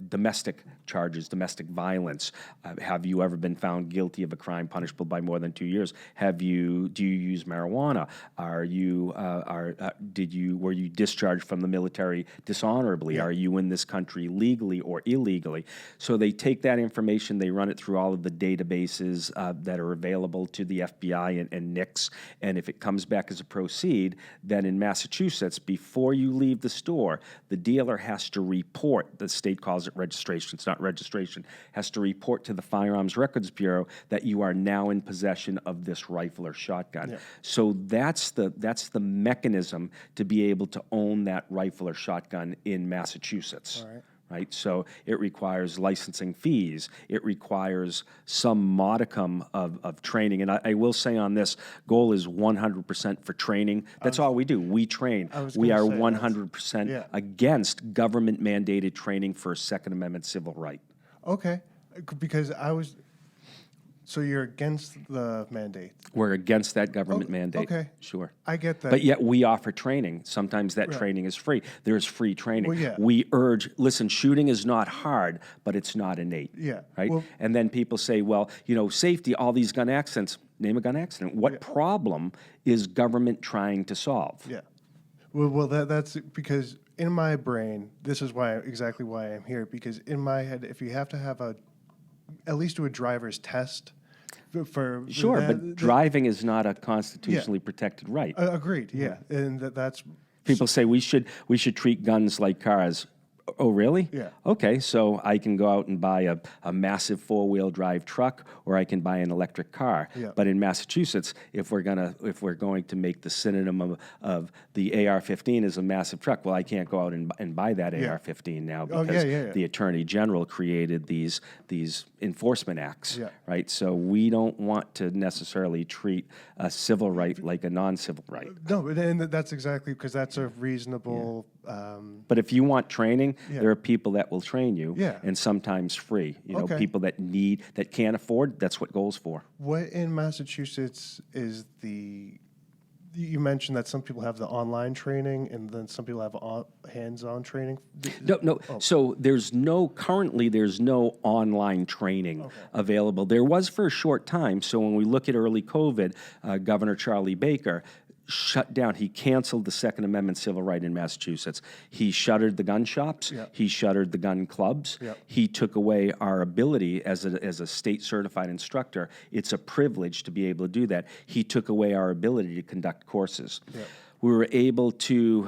domestic violence? Have you ever been found guilty of a crime punishable by more than 2 years? Do you use marijuana? Were you discharged from the military dishonorably? Are you in this country legally or illegally? So they take that information, they run it through all of the databases that are available to the FBI and NICS, and if it comes back as a proceed, then in Massachusetts, before you leave the store, the dealer has to report, the state calls it registration, it's not registration, has to report to the Firearms Records Bureau that you are now in possession of this rifle or shotgun. Yeah. So that's the mechanism to be able to own that rifle or shotgun in Massachusetts. All right. Right? So it requires licensing fees. It requires some modicum of training. And I will say on this, goal is 100% for training. That's all we do. We train. We are 100% against government-mandated training for a Second Amendment civil right. Okay. Because so you're against the mandate? We're against that government mandate. Okay. Sure. I get that. But yet we offer training. Sometimes that training is free. There's free training. Well, yeah. We urge, listen, shooting is not hard, but it's not innate. Yeah. Right? Well, and then people say, well, safety, all these gun accidents. Name a gun accident. What problem is government trying to solve? Yeah. Well, that's because in my brain, this is exactly why I'm here, because in my head, if you have to have at least do a driver's test for sure, but driving is not a constitutionally protected right. Agreed. Yeah, and that's people say we should treat guns like cars. Oh, really? Yeah. Okay, so I can go out and buy a massive 4-wheel drive truck, or I can buy an electric car. Yeah. But in Massachusetts, if we're going to make the synonym of the AR-15 as a massive truck, well, I can't go out and buy that AR-15 now because the Attorney General created these enforcement acts, right? So we don't want to necessarily treat a civil right like a non-civil right. No, and that's exactly because that's a reasonable. But if you want training, there are people that will train you, Yeah. and sometimes free. People that can't afford. That's what goal's for. What in Massachusetts is you mentioned that some people have the online training and then some people have hands-on training? No. Oh. So currently there's no online training available. There was for a short time. So when we look at early COVID, Governor Charlie Baker shut down. He canceled the Second Amendment civil right in Massachusetts. He shuttered the gun shops. Yep. He shuttered the gun clubs. Yep. He took away our ability as a state certified instructor. It's a privilege to be able to do that. He took away our ability to conduct courses. Yep. We were able to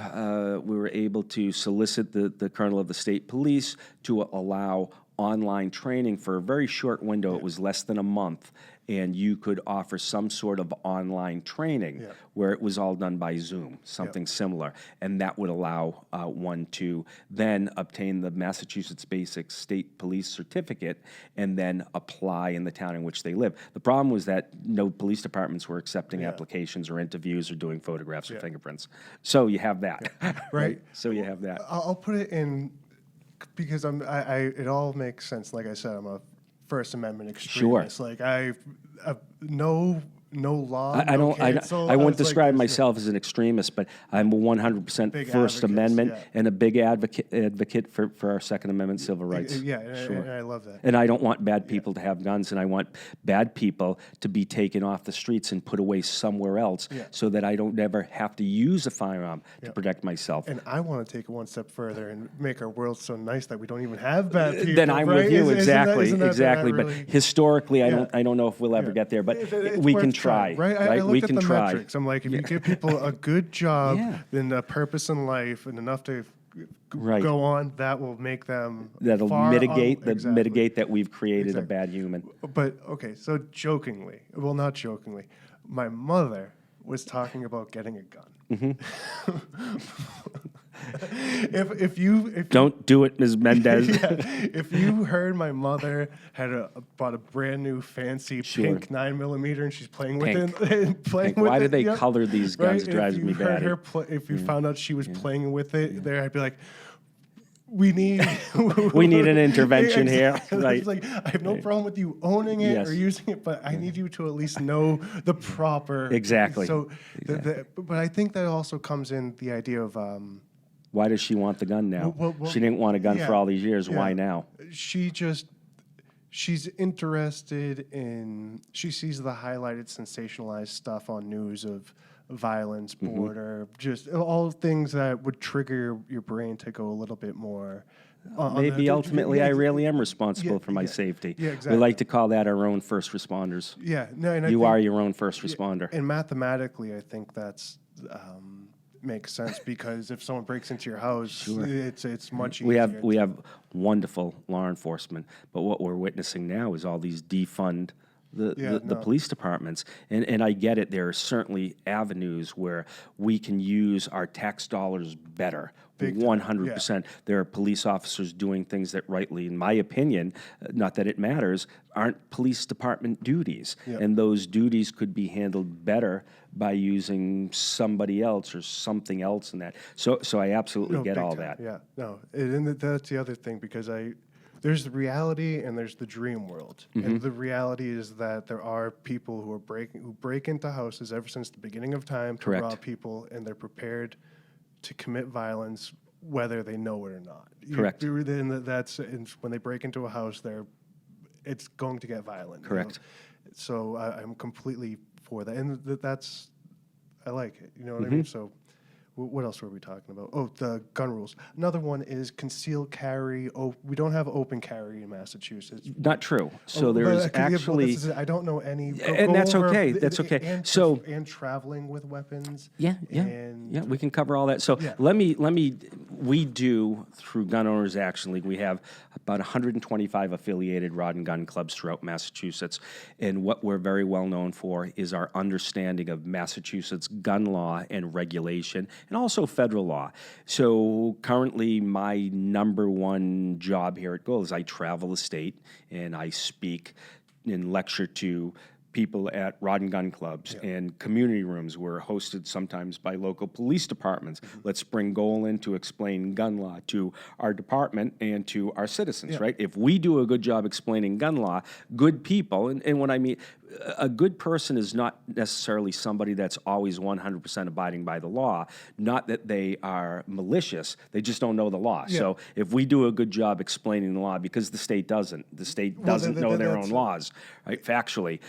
solicit the colonel of the state police to allow online training for a very short window. It was less than a month. And you could offer some sort of online training where it was all done by Zoom, something similar. And that would allow one to then obtain the Massachusetts Basic State Police Certificate and then apply in the town in which they live. The problem was that no police departments were accepting applications or interviews or doing photographs or fingerprints. So you have that, right? So you have that. I'll put it in because it all makes sense. Like I said, I'm a First Amendment extremist. Sure. Like no law. I no don't. cancel. I wouldn't was like, describe myself as an extremist, but I'm 100% Big First advocates, Amendment yeah. and a big advocate for our Second Amendment civil rights. Yeah, and I love that. And I don't want bad people to have guns, and I want bad people to be taken off the streets and put away somewhere else, so that I don't ever have to use a firearm to protect myself. And I want to take it one step further and make our world so nice that we don't even have bad people. Then I'm with you, exactly, isn't that exactly. But really, historically, I don't know if we'll ever get there. But it's we worth can try, right? right? I looked We at can the try. metrics. I'm like, if you give people a good job, Yeah. then a purpose in life, and enough to Right. go on, that will make them That'll far mitigate exactly. that we've created a bad human. But okay, so jokingly, well, not jokingly, my mother was talking about getting a gun. If you Don't do it, Ms. Mendez. if you heard my mother had bought a brand new fancy pink 9mm and she's playing with it, playing Pink. with Why it, do they color these guns? Right? It drives if me you heard batty. her if you found out she was playing with it, there I'd be like, we need an intervention here. Exactly. Right. It's like, I have no problem with you owning it Yes. or using it, but I need you to at least know the proper Exactly. So, but I think that also comes in the idea of Why does she want the gun now? Well, she didn't want a gun for all these years. Why now? She's interested in, she sees the highlighted, sensationalized stuff on news of violence, border, just all things that would trigger your brain to go a little bit more. Maybe ultimately I really am responsible for my safety. Yeah, exactly. We like to call that our own first responders. Yeah, no, and You are your own first responder. And mathematically, I think that's makes sense because if someone breaks into your house, it's much easier. We have wonderful law enforcement, but what we're witnessing now is all these defund the police departments. And I get it. There are certainly avenues where we can use our tax dollars better. 100%. There are police officers doing things that rightly, in my opinion, not that it matters, aren't police department duties. And those duties could be handled better by using somebody else or something else in that. So I absolutely get all that. Yeah, no. And that's the other thing because there's the reality and there's the dream world. And the reality is that there are people who break into houses ever since the beginning of time to rob people, and they're prepared to commit violence whether they know it or not. Correct. And when they break into a house, it's going to get violent. Correct. So I'm completely for that, and I like it. You know what I mean? So. What else were we talking about? Oh, the gun rules. Another one is concealed carry. Oh, we don't have open carry in Massachusetts. Not true. So there's actually... I don't know any. And that's okay. That's okay. And traveling with weapons. Yeah. We can cover all that. So we do, through Gun Owners Action League, we have about 125 affiliated rod and gun clubs throughout Massachusetts. And what we're very well known for is our understanding of Massachusetts gun law and regulation, and also federal law. So currently my number one job here at Goal is I travel the state and I speak and lecture to people at rod and gun clubs and community rooms. We're hosted sometimes by local police departments. Let's bring Goal in to explain gun law to our department and to our citizens, right? If we do a good job explaining gun law, good people, and what I mean, a good person is not necessarily somebody that's always 100% abiding by the law. Not that they are malicious, they just don't know the law. So if we do a good job explaining the law, because the state doesn't know their own laws, right? Factually,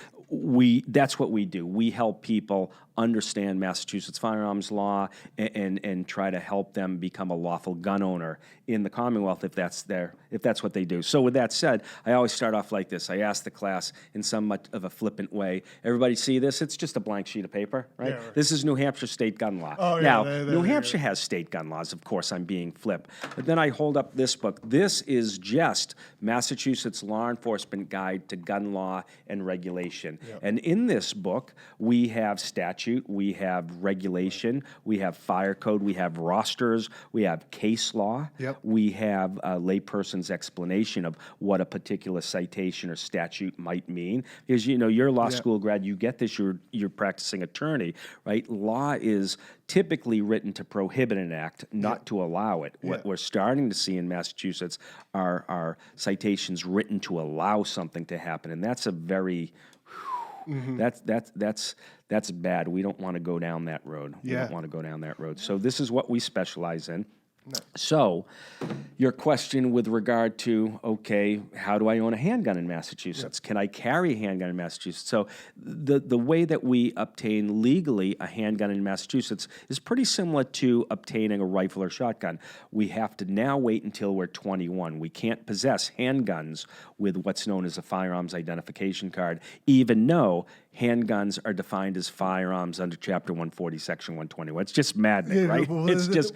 that's what we do. We help people understand Massachusetts firearms law and try to help them become a lawful gun owner in the Commonwealth if that's what they do. So with that said, I always start off like this. I ask the class in somewhat of a flippant way, everybody see this? It's just a blank sheet of paper, right? Yeah, right. This is New Hampshire state gun law. Oh, yeah, now, New Hampshire has state gun laws. Of course, I'm being flip. But then I hold up this book. This is just Massachusetts Law Enforcement Guide to Gun Law and Regulation. Yep. And in this book, we have statute, we have regulation, we have fire code, we have rosters, we have case law, Yep. we have a layperson's explanation of what a particular citation or statute might mean. Because, you're a law school grad, you get this, you're practicing attorney, right? Law is typically written to prohibit an act, not to allow it. What we're starting to see in Massachusetts are citations written to allow something to happen, and that's a very that's bad. We don't want to go down that road. We don't want to go down that road. So this is what we specialize in. So, your question with regard to, okay, how do I own a handgun in Massachusetts? Can I carry a handgun in Massachusetts? So, the way that we obtain legally a handgun in Massachusetts is pretty similar to obtaining a rifle or shotgun. We have to now wait until we're 21. We can't possess handguns with what's known as a firearms identification card, even though handguns are defined as firearms under Chapter 140, Section 121. It's just maddening, right? Well, It's just,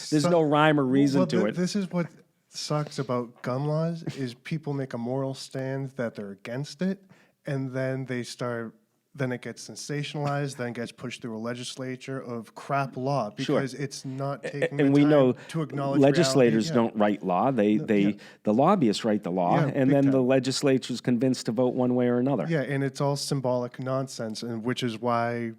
there's no rhyme or reason to it. This is what sucks about gun laws is people make a moral stand that they're against it, and then then it gets sensationalized, then gets pushed through a legislature of crap law because it's not taking And the we time know to acknowledge legislators reality. don't write law. The lobbyists write the law, and then the legislature's convinced to vote one way or another. Yeah, and it's all symbolic nonsense, and which is why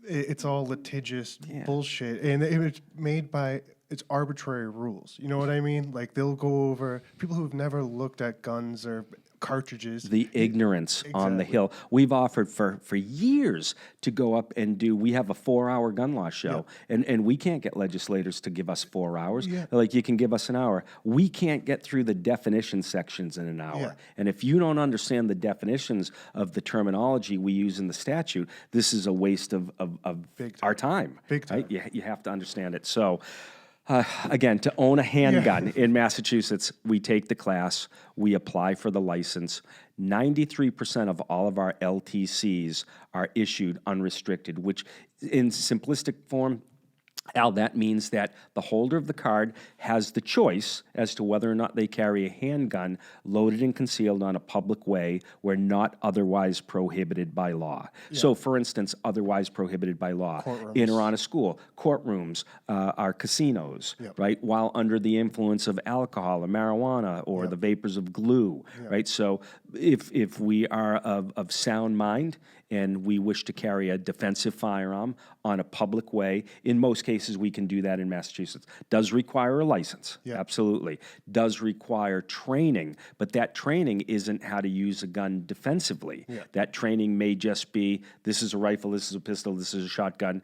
it's all litigious bullshit, and it's made by it's arbitrary rules. You know what I mean? Like they'll go over people who've never looked at guns or cartridges. The ignorance on the Hill. We've offered for years to go up and we have a 4-hour gun law show, and we can't get legislators to give us 4 hours. They're like, you can give us an hour. We can't get through the definition sections in an hour. Yeah. And if you don't understand the definitions of the terminology we use in the statute, this is a waste of our time. Big time. Right? You have to understand it. So, again, to own a handgun in Massachusetts, we take the class, we apply for the license. 93% of all of our LTCs are issued unrestricted, which in simplistic form, Al, that means that the holder of the card has the choice as to whether or not they carry a handgun loaded and concealed on a public way where not otherwise prohibited by law. So, for instance, otherwise prohibited by law, in or on a school, courtrooms, our casinos, right, while under the influence of alcohol or marijuana or the vapors of glue, right? So if we are of sound mind and we wish to carry a defensive firearm on a public way, in most cases we can do that in Massachusetts. Does require a license, absolutely. Does require training, but that training isn't how to use a gun defensively. That training may just be, this is a rifle, this is a pistol, this is a shotgun.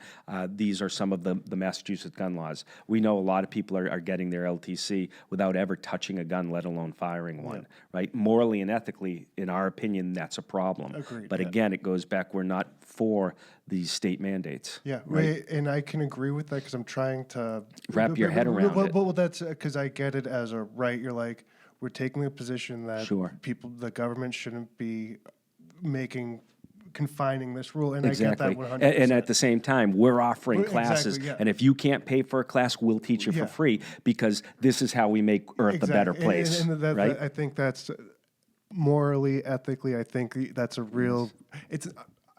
These are some of the Massachusetts gun laws. We know a lot of people are getting their LTC without ever touching a gun, let alone firing one, right? Morally and ethically, in our opinion, that's a problem. Agreed, but again, it goes back, we're not for these state mandates. Yeah, right. And I can agree with that because I'm trying to wrap your head around it. Well, that's because I get it as a right. You're like, we're taking the position that the government shouldn't be confining this rule, and I get that 100%. And at the same time, we're offering classes, and if you can't pay for a class, we'll teach you for free because this is how we make Earth a better place. And right? I think that's morally, ethically, I think that's a real.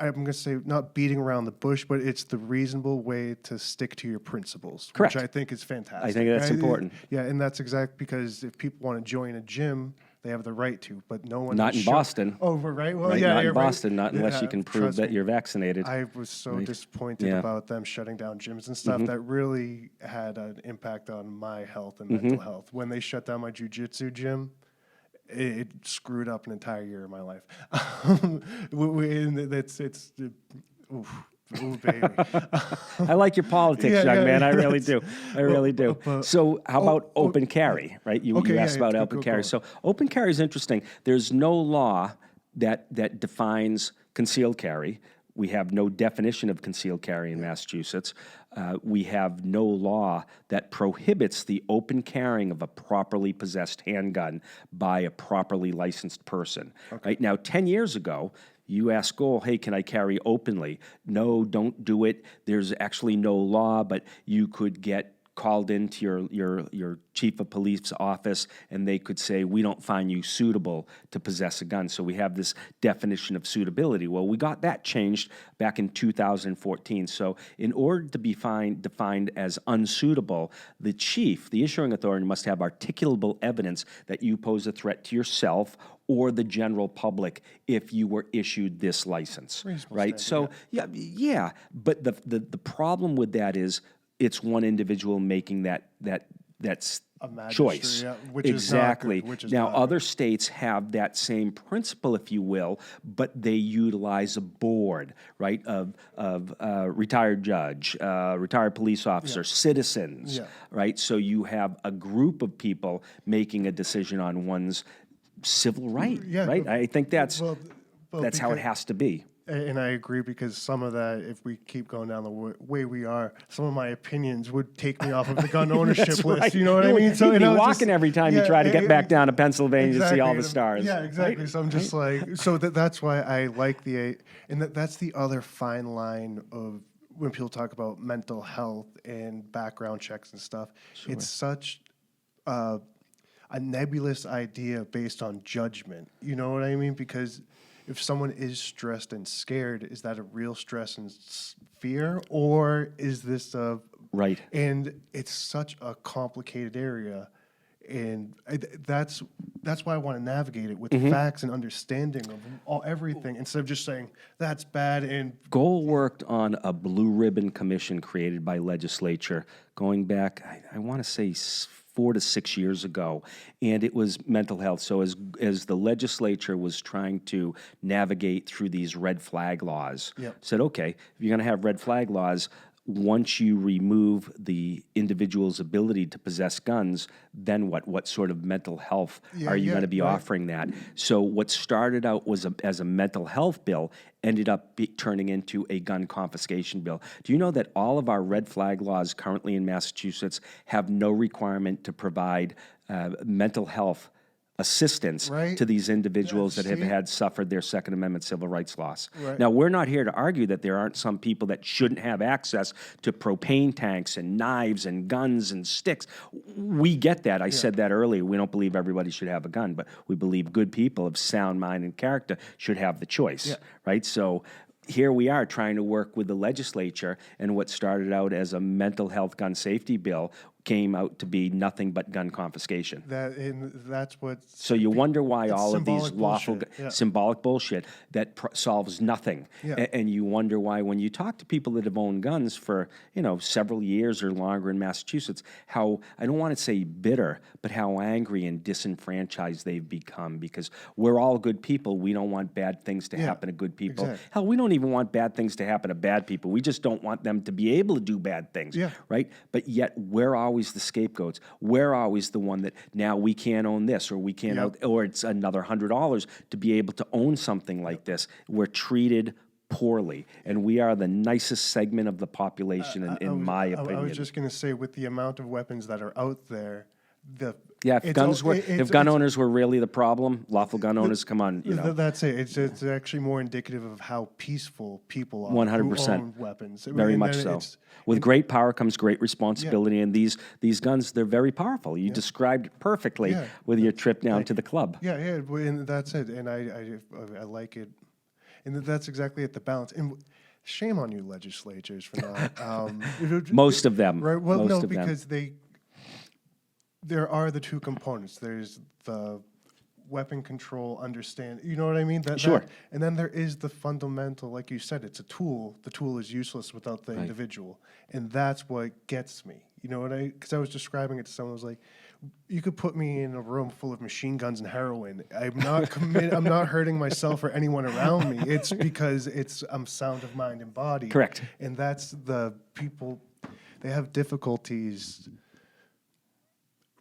I'm going to say not beating around the bush, but it's the reasonable way to stick to your principles, Correct. which I think is fantastic. I think that's important. Yeah, and that's exact because if people want to join a gym, they have the right to, but no one. Not in Boston. Oh, right. Well, right? yeah, not in right. Boston, not unless you can prove that you're vaccinated. I was so disappointed about them shutting down gyms and stuff. That really had an impact on my health and mental health. When they shut down my jiu-jitsu gym, it screwed up an entire year of my life. Ooh, baby. I like your politics, young man. I really do. I really do. So how about open carry, right? You asked about open carry. So open carry is interesting. There's no law that defines concealed carry. We have no definition of concealed carry in Massachusetts. We have no law that prohibits the open carrying of a properly possessed handgun by a properly licensed person. Right now, 10 years ago, you ask Goal, hey, can I carry openly? No, don't do it. There's actually no law, but you could get called into your chief of police office, and they could say, we don't find you suitable to possess a gun. So we have this definition of suitability. Well, we got that changed back in 2014. So in order to be defined as unsuitable, the chief, the issuing authority, must have articulable evidence that you pose a threat to yourself or the general public if you were issued this license, right? So yeah. But the problem with that is it's one individual making that's choice. Which exactly. Is not good, which is now, not other states have that same principle, if you will, but they utilize a board, right, of retired judge, retired police officer, citizens, right? So you have a group of people making a decision on one's civil right, right? I think that's how it has to be. And I agree, because some of that, if we keep going down the way we are, some of my opinions would take me off of the gun ownership list. Right. You know what I mean? So you'd be walking every time you try to get back down to Pennsylvania to see all the stars. Yeah, exactly. Right? So I'm just like, so that's why I like and that's the other fine line of when people talk about mental health and background checks and stuff. Sure. It's such a nebulous idea based on judgment. You know what I mean? Because if someone is stressed and scared, is that a real stress and fear, or is this a right? And it's such a complicated area, and that's why I want to navigate it with facts and understanding of everything, instead of just saying that's bad. And Goal worked on a blue ribbon commission created by legislature going back, I want to say 4 to 6 years ago, and it was mental health. So as the legislature was trying to navigate through these red flag laws, said, okay, if you're going to have red flag laws, once you remove the individual's ability to possess guns, then what? What sort of mental health are you going to be offering that? So what started out was as a mental health bill ended up turning into a gun confiscation bill. Do you know that all of our red flag laws currently in Massachusetts have no requirement to provide mental health assistance to these individuals that have suffered their Second Amendment civil rights loss. Now, we're not here to argue that there aren't some people that shouldn't have access to propane tanks and knives and guns and sticks. We get that. I said that earlier. We don't believe everybody should have a gun, but we believe good people of sound mind and character should have the choice, right? So here we are trying to work with the legislature, and what started out as a mental health gun safety bill came out to be nothing but gun confiscation. That's what. So you wonder why all of these lawful symbolic bullshit that solves nothing, and you wonder why when you talk to people that have owned guns for several years or longer in Massachusetts, how I don't want to say bitter, but how angry and disenfranchised they've become, because we're all good people. We don't want bad things to happen to good people. Exactly. Hell, we don't even want bad things to happen to bad people. We just don't want them to be able to do bad things, right? But yet we're always the scapegoats. We're always the one that now we can't own this, or we can't, or it's another $100 to be able to own something like this. We're treated poorly, and we are the nicest segment of the population, in my opinion. I was just going to say, with the amount of weapons that are out there, if gun owners were really the problem, lawful gun owners, come on, That's it. It's actually more indicative of how peaceful people are 100%. who own weapons. Very much so. With great power comes great responsibility, and these guns, they're very powerful. You described it perfectly with your trip down to the club. And that's it. And I like it. And that's exactly it, the balance. And shame on you, legislatures, for not. Most of them. Right? Well, most no, of because them. there are the two components. There's the weapon control, you know what I mean? Sure. And then there is the fundamental, like you said, it's a tool. The tool is useless without the individual. And that's what gets me. You know what because I was describing it to someone, I was like, you could put me in a room full of machine guns and heroin. I'm not I'm not hurting myself or anyone around me. It's because I'm sound of mind and body. Correct. And that's the people, they have difficulties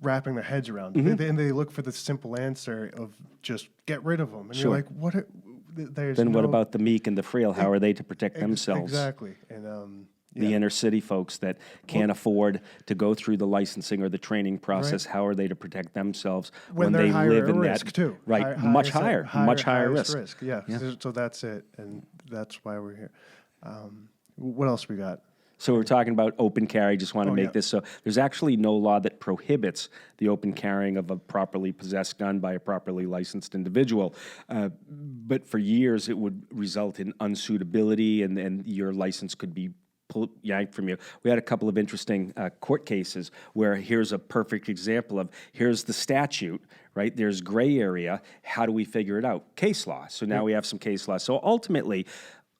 wrapping their heads around it. And they look for the simple answer of just get rid of them. And you're like, there's Then what no- about the meek and the frail? How are they to protect themselves? Exactly. And The inner city folks that can't afford to go through the licensing or the training process, how are they to protect themselves when they're they higher live at in risk that? too. Right, much higher, much higher highest risk. Yeah. So that's it, and that's why we're here. What else we got? So we're talking about open carry. Just want to make yeah. this so there's actually no law that prohibits the open carrying of a properly possessed gun by a properly licensed individual. But for years, it would result in unsuitability, and your license could be yanked from you. We had a couple of interesting court cases where here's a perfect example of here's the statute, right? There's gray area. How do we figure it out? Case law. So now we have some case law. So ultimately,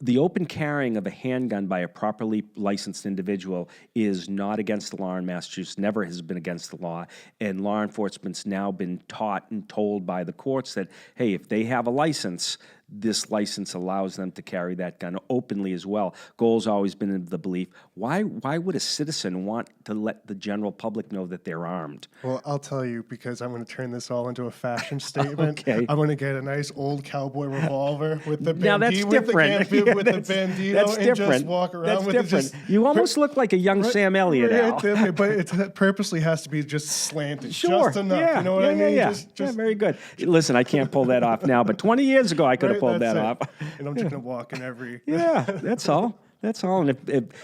the open carrying of a handgun by a properly licensed individual is not against the law in Massachusetts, never has been against the law, and law enforcement's now been taught and told by the courts that, hey, if they have a license, this license allows them to carry that gun openly as well. Goal's always been in the belief, why would a citizen want to let the general public know that they're armed? Well, I'll tell you, because I'm going to turn this all into a fashion statement. Okay. I'm going to get a nice old cowboy revolver with the Now that's with different. the bandito, That's and different. just walk around That's with different. it. Just, You almost look like a young Sam Elliott, Al. But it purposely has to be just slanted, Sure. just enough. Yeah. You know what I mean? Yeah. Yeah, very good. Listen, I can't pull that off now, but 20 years ago I could have pulled that off. And I'm just going to walk in every. Yeah, that's all. That's all. And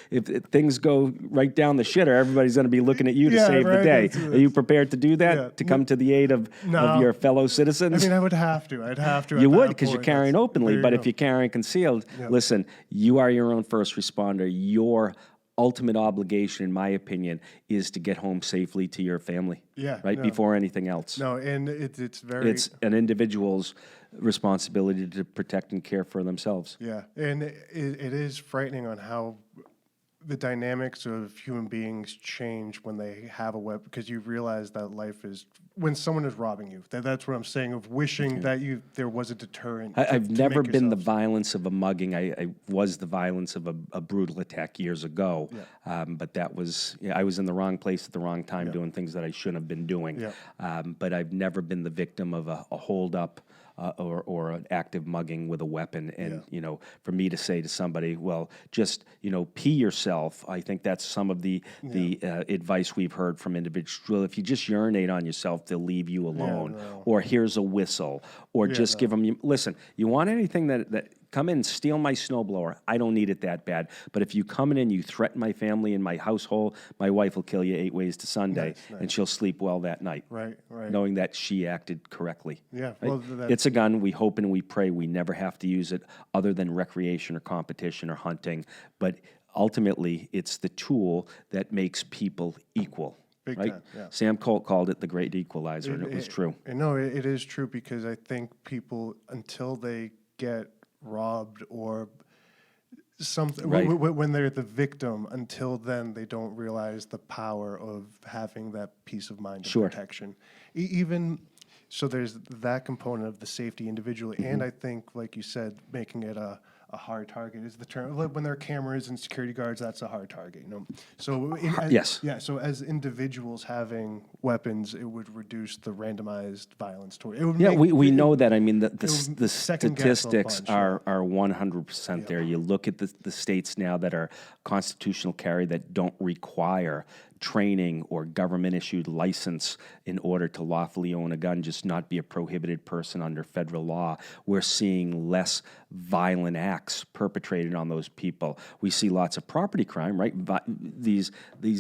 if things go right down the shitter, everybody's going to be looking at you to save the day. Are you prepared to do that, to come to the aid of your fellow citizens? I mean, I would have to. I'd have to. You would, because you're carrying openly. But you if you're carrying concealed, listen, you are your own first responder. Your ultimate obligation, in my opinion, is to get home safely to your family. Yeah, Right? no. Before anything else. No, and it's very. It's an individual's responsibility to protect and care for themselves. Yeah, and it is frightening on how the dynamics of human beings change when they have a weapon, because you realize that life is, when someone is robbing you, that's what I'm saying, of wishing that there was a deterrent. I've to never make been the yourself- violence of a mugging. I was the violence of a brutal attack years ago. But that was, I was in the wrong place at the wrong time doing things that I shouldn't have been doing. But I've never been the victim of a holdup or an active mugging with a weapon. And, for me to say to somebody, well, just, pee yourself, I think that's some of the advice we've heard from individuals. Well, if you just urinate on yourself, they'll leave you alone. Or here's a whistle. Or just give them, listen, you want anything that come in and steal my snowblower. I don't need it that bad. But if you come in and you threaten my family and my household, my wife will kill you 8 ways to Sunday, and she'll sleep well that night. Right. Knowing that she acted correctly. Yeah, Right? well, It's a gun. We hope and we pray we never have to use it other than recreation or competition or hunting. But ultimately, it's the tool that makes people equal. Big Right? time, yeah. Sam Colt called it the great equalizer, and it was true. And no, it is true, because I think people, until they get robbed or something, Right. when they're the victim, until then they don't realize the power of having that peace of mind and Sure. protection. Even so, there's that component of the safety individually, and I think, like you said, making it a hard target is the term. Like, when there are cameras and security guards, that's a hard target. So Yes. yeah. So as individuals having weapons, it would reduce the randomized violence toward. It would Yeah, make- we it- know that. I mean, the would second-guess a statistics bunch, are 100% there. You look at the states now that are constitutional carry that don't require training or government-issued license in order to lawfully own a gun, just not be a prohibited person under federal law. We're seeing less violent acts perpetrated on those people. We see lots of property crime, right? These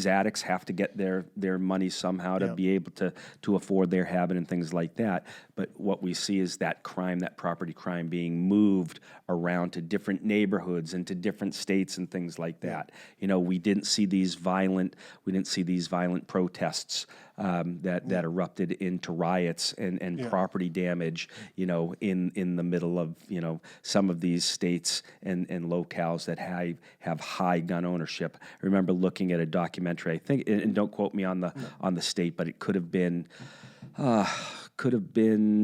addicts have to get their money somehow to be able to afford their habit and things like that. But what we see is that crime, that property crime, being moved around to different neighborhoods and to different states and things like that. We didn't see these violent protests that erupted into riots and property damage, in the middle of, some of these states and locales that have high gun ownership. I remember looking at a documentary, I think, and don't quote me on the state, but it could have been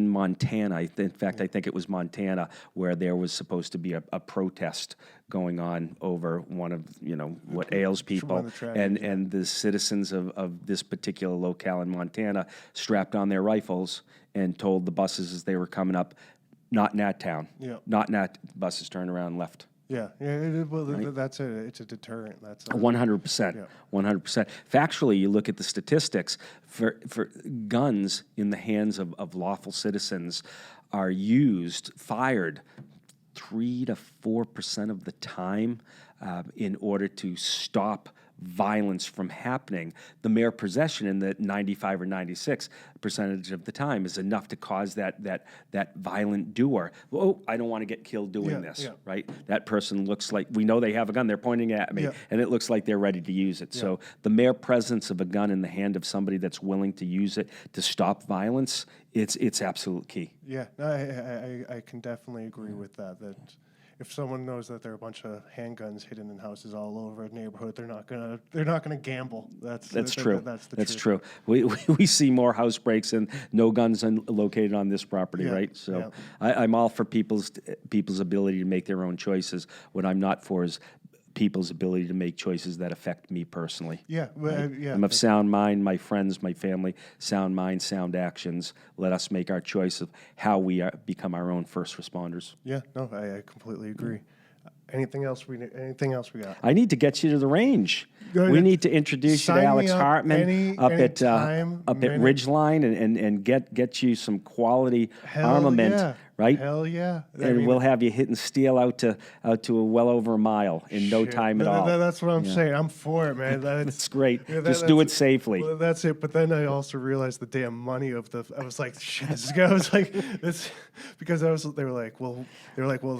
Montana. In fact, I think it was Montana, where there was supposed to be a protest going on over one of, what ails people. And the citizens of this particular locale in Montana strapped on their rifles and told the buses as they were coming up, Not in that town. Yeah. Not in that buses turn around left. Yeah, well, that's it. It's a deterrent. That's 100%. 100%. Factually, you look at the statistics for guns in the hands of lawful citizens are fired 3 to 4% of the time in order to stop violence from happening. The mere possession in the 95 or 96% of the time is enough to cause that violent doer. Oh, I don't want to get killed doing this, right? That person looks like, we know they have a gun, they're pointing it at me, and it looks like they're ready to use it. So the mere presence of a gun in the hand of somebody that's willing to use it to stop violence, it's absolute key. Yeah, I can definitely agree with that. That if someone knows that there are a bunch of handguns hidden in houses all over a neighborhood, they're not gonna gamble. That's true. That's the That's truth. true. We see more house breaks and no guns located on this property, right? So I'm all for people's ability to make their own choices. What I'm not for is people's ability to make choices that affect me personally. Yeah, well, yeah. I'm of sound mind, my friends, my family, sound mind, sound actions. Let us make our choice of how we become our own first responders. Yeah, no, I completely agree. Anything else we got? I need to get you to the range. We need to introduce you to Sign me Alex up Hartman up at Ridgeline and get you some quality armament, right? Hell yeah! And we'll have you hitting steel out to well over a mile in no time at all. That's what I'm saying. I'm for it, man. That's great. Just do it safely. Well, that's it. But then I also realized the damn money of I was like, shit. This guy was like, this, because they were like, well,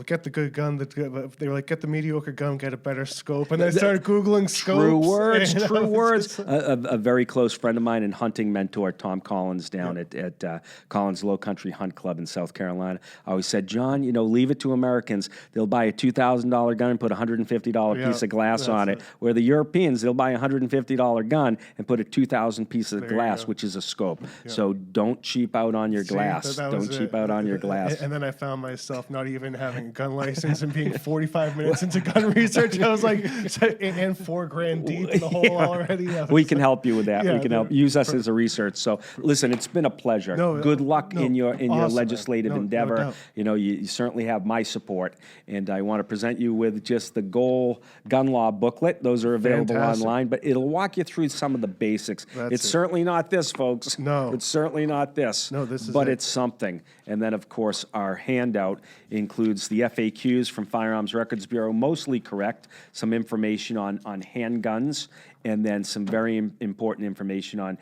get the good gun. They were like, get the mediocre gun, get a better scope. And I started Googling scopes. True words. A very close friend of mine and hunting mentor, Tom Collins, down at Collins Low Country Hunt Club in South Carolina, always said, John, leave it to Americans. They'll buy a $2,000 gun and put a $150 piece of glass on it. Where the Europeans, they'll buy a $150 gun and put a 2,000 piece of glass, which is a scope. So don't cheap out on your glass. Don't cheap out on your glass. And then I found myself not even having a gun license and being 45 minutes into gun research. I was like, and $4,000 deep in the hole already. We can help you with that. We can help. Use us as a research. So listen, it's been a pleasure. Good luck in your legislative endeavor. You certainly have my support, and I want to present you with just the Goal Gun Law booklet. Those are available online, but it'll walk you through some of the basics. It's certainly not this, folks. No. It's certainly not this. No, this is but it. It's something. And then, of course, our handout includes the FAQs from Firearms Records Bureau, mostly correct, some information on handguns, and then some very important information on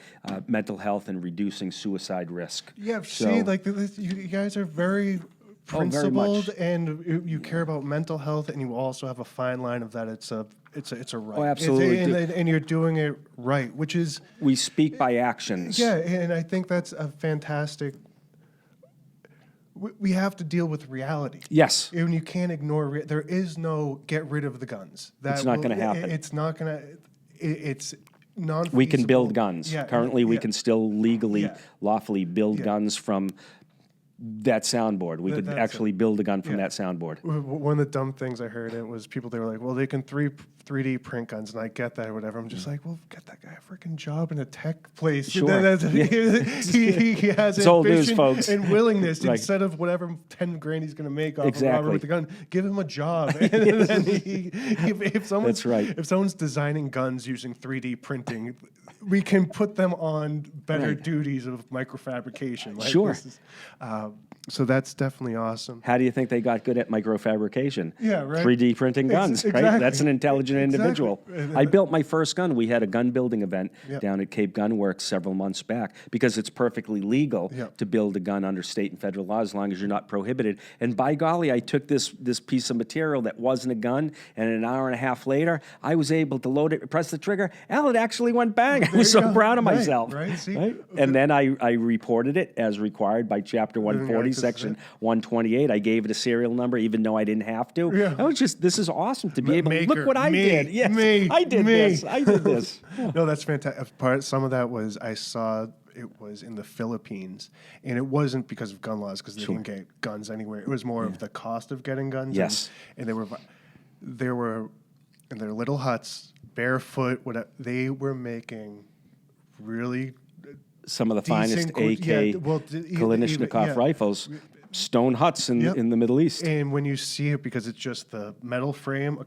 mental health and reducing suicide risk. Yeah, see, like you guys are very principled, and you care about mental health, and you also have a fine line of that. It's a right. Oh, absolutely. And you're doing it right, which is we speak by actions. Yeah, and I think that's a fantastic. We have to deal with reality. Yes. And you can't ignore. There is no get rid of the guns. It's not going to happen. It's not going to. It's non-feasible. We can build guns. Yeah, Currently, we can still legally, lawfully build guns from that soundboard. We could actually build a gun from that soundboard. One of the dumb things I heard was they were like, well, they can 3D print guns, and I get that or whatever. I'm just like, well, get that guy a freaking job in a tech place. Sure. He has it's old news, ambition folks. and willingness instead of whatever $10,000 he's going to make off of Robert with the gun. Give him a job. And then if someone's if someone's designing guns using 3D printing, we can put them on better duties of microfabrication. Like, sure. So that's definitely awesome. How do you think they got good at microfabrication? Yeah, right. 3D printing guns, Exactly. right? That's an intelligent individual. I built my first gun. We had a gun building event down at Cape Gun Works several months back because it's perfectly legal to build a gun under state and federal law as long as you're not prohibited. And by golly, I took this piece of material that wasn't a gun, and an hour and a half later, I was able to load it, press the trigger. It actually went bang. I was so proud of myself. Right. See? Right? And then I reported it as required by Chapter 140, Section 128. I gave it a serial number, even though I didn't have to. Yeah. I was just, this is awesome to be able to look what I did. Yes, I did this. No, that's fantastic. Some of that was I saw it was in the Philippines, and it wasn't because of gun laws because they didn't get guns anywhere. It was more of the cost of getting guns. Yes, and they were in their little huts, barefoot. Whatever they were making, really. Some of the finest AK Kalashnikov rifles. stone huts in the Middle East. And when you see it, because it's just the metal frame, a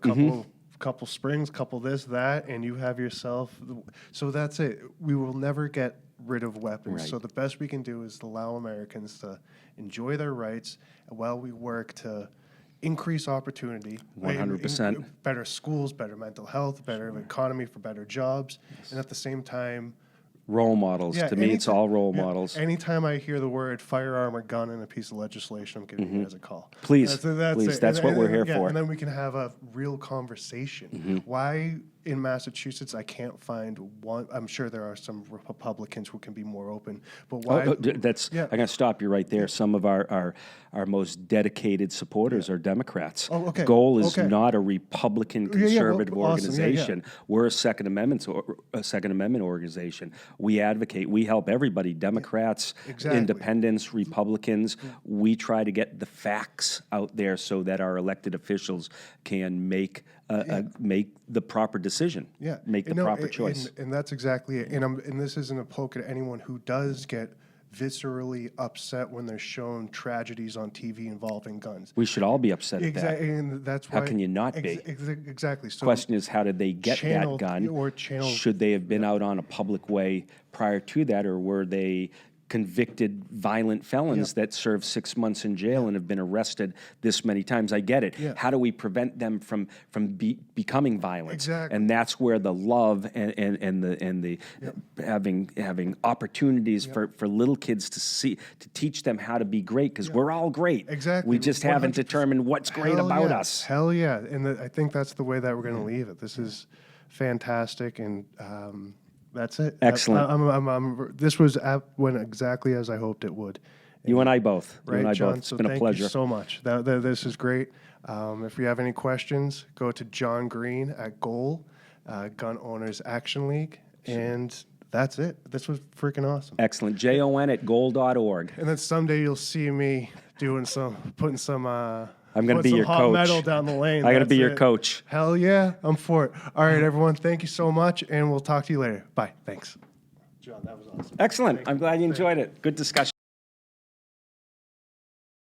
couple springs, couple this, that, and you have yourself. So that's it. We will never get rid of weapons. Right. So the best we can do is allow Americans to enjoy their rights while we work to increase opportunity. 100%. Better schools, better mental health, better economy for better jobs, and at the same time, Role models. To me, it's all role models. Anytime I hear the word firearm or gun in a piece of legislation, I'm giving you guys a call. Please, That's please. it. That's what we're here for. And then we can have a real conversation. Why in Massachusetts I can't find one? I'm sure there are some Republicans who can be more open, but why? I'm going to stop you right there. Some of our most dedicated supporters are Democrats. Oh, okay. Goal is Okay. not a Republican well, conservative awesome. organization. We're a Second Amendment organization. We advocate. We help everybody. Democrats, Exactly. Independents, Republicans. We try to get the facts out there so that our elected officials can make the proper decision. Yeah, Make the proper choice. and that's exactly it. And this isn't a poke at anyone who does get viscerally upset when they're shown tragedies on TV involving guns. We should all be upset at that. Exactly, and that's why. How can you not be? Exactly. So Question is, how did they get channeled- that gun? or channeled- Should they have been out on a public way prior to that, or were they convicted violent felons that served 6 months in jail and have been arrested this many times? I get it. Yeah. How do we prevent them from becoming violent? Exactly. And that's where the love and the having opportunities for little kids to teach them how to be great, because we're all great. Exactly. We just haven't 100%. determined what's great Hell about yeah. us. Hell yeah. And I think that's the way that we're going to leave it. This is fantastic, and that's it. Excellent. This went exactly as I hoped it would. You and I both. You Right, and I John? both. It's So been a thank pleasure. you so much. This is great. If you have any questions, go to Jon Green at Goal, Gun Owners Action League, and that's it. This was freaking awesome. Excellent. JON@goal.org. And then someday you'll see me putting some. I'm going to be some your hot coach. metal down the lane. I'm going to That's be your it. coach. Hell yeah, I'm for it. All right, everyone, thank you so much, and we'll talk to you later. Bye. Thanks. John, that was awesome. Excellent. I'm glad you enjoyed it. Good discussion.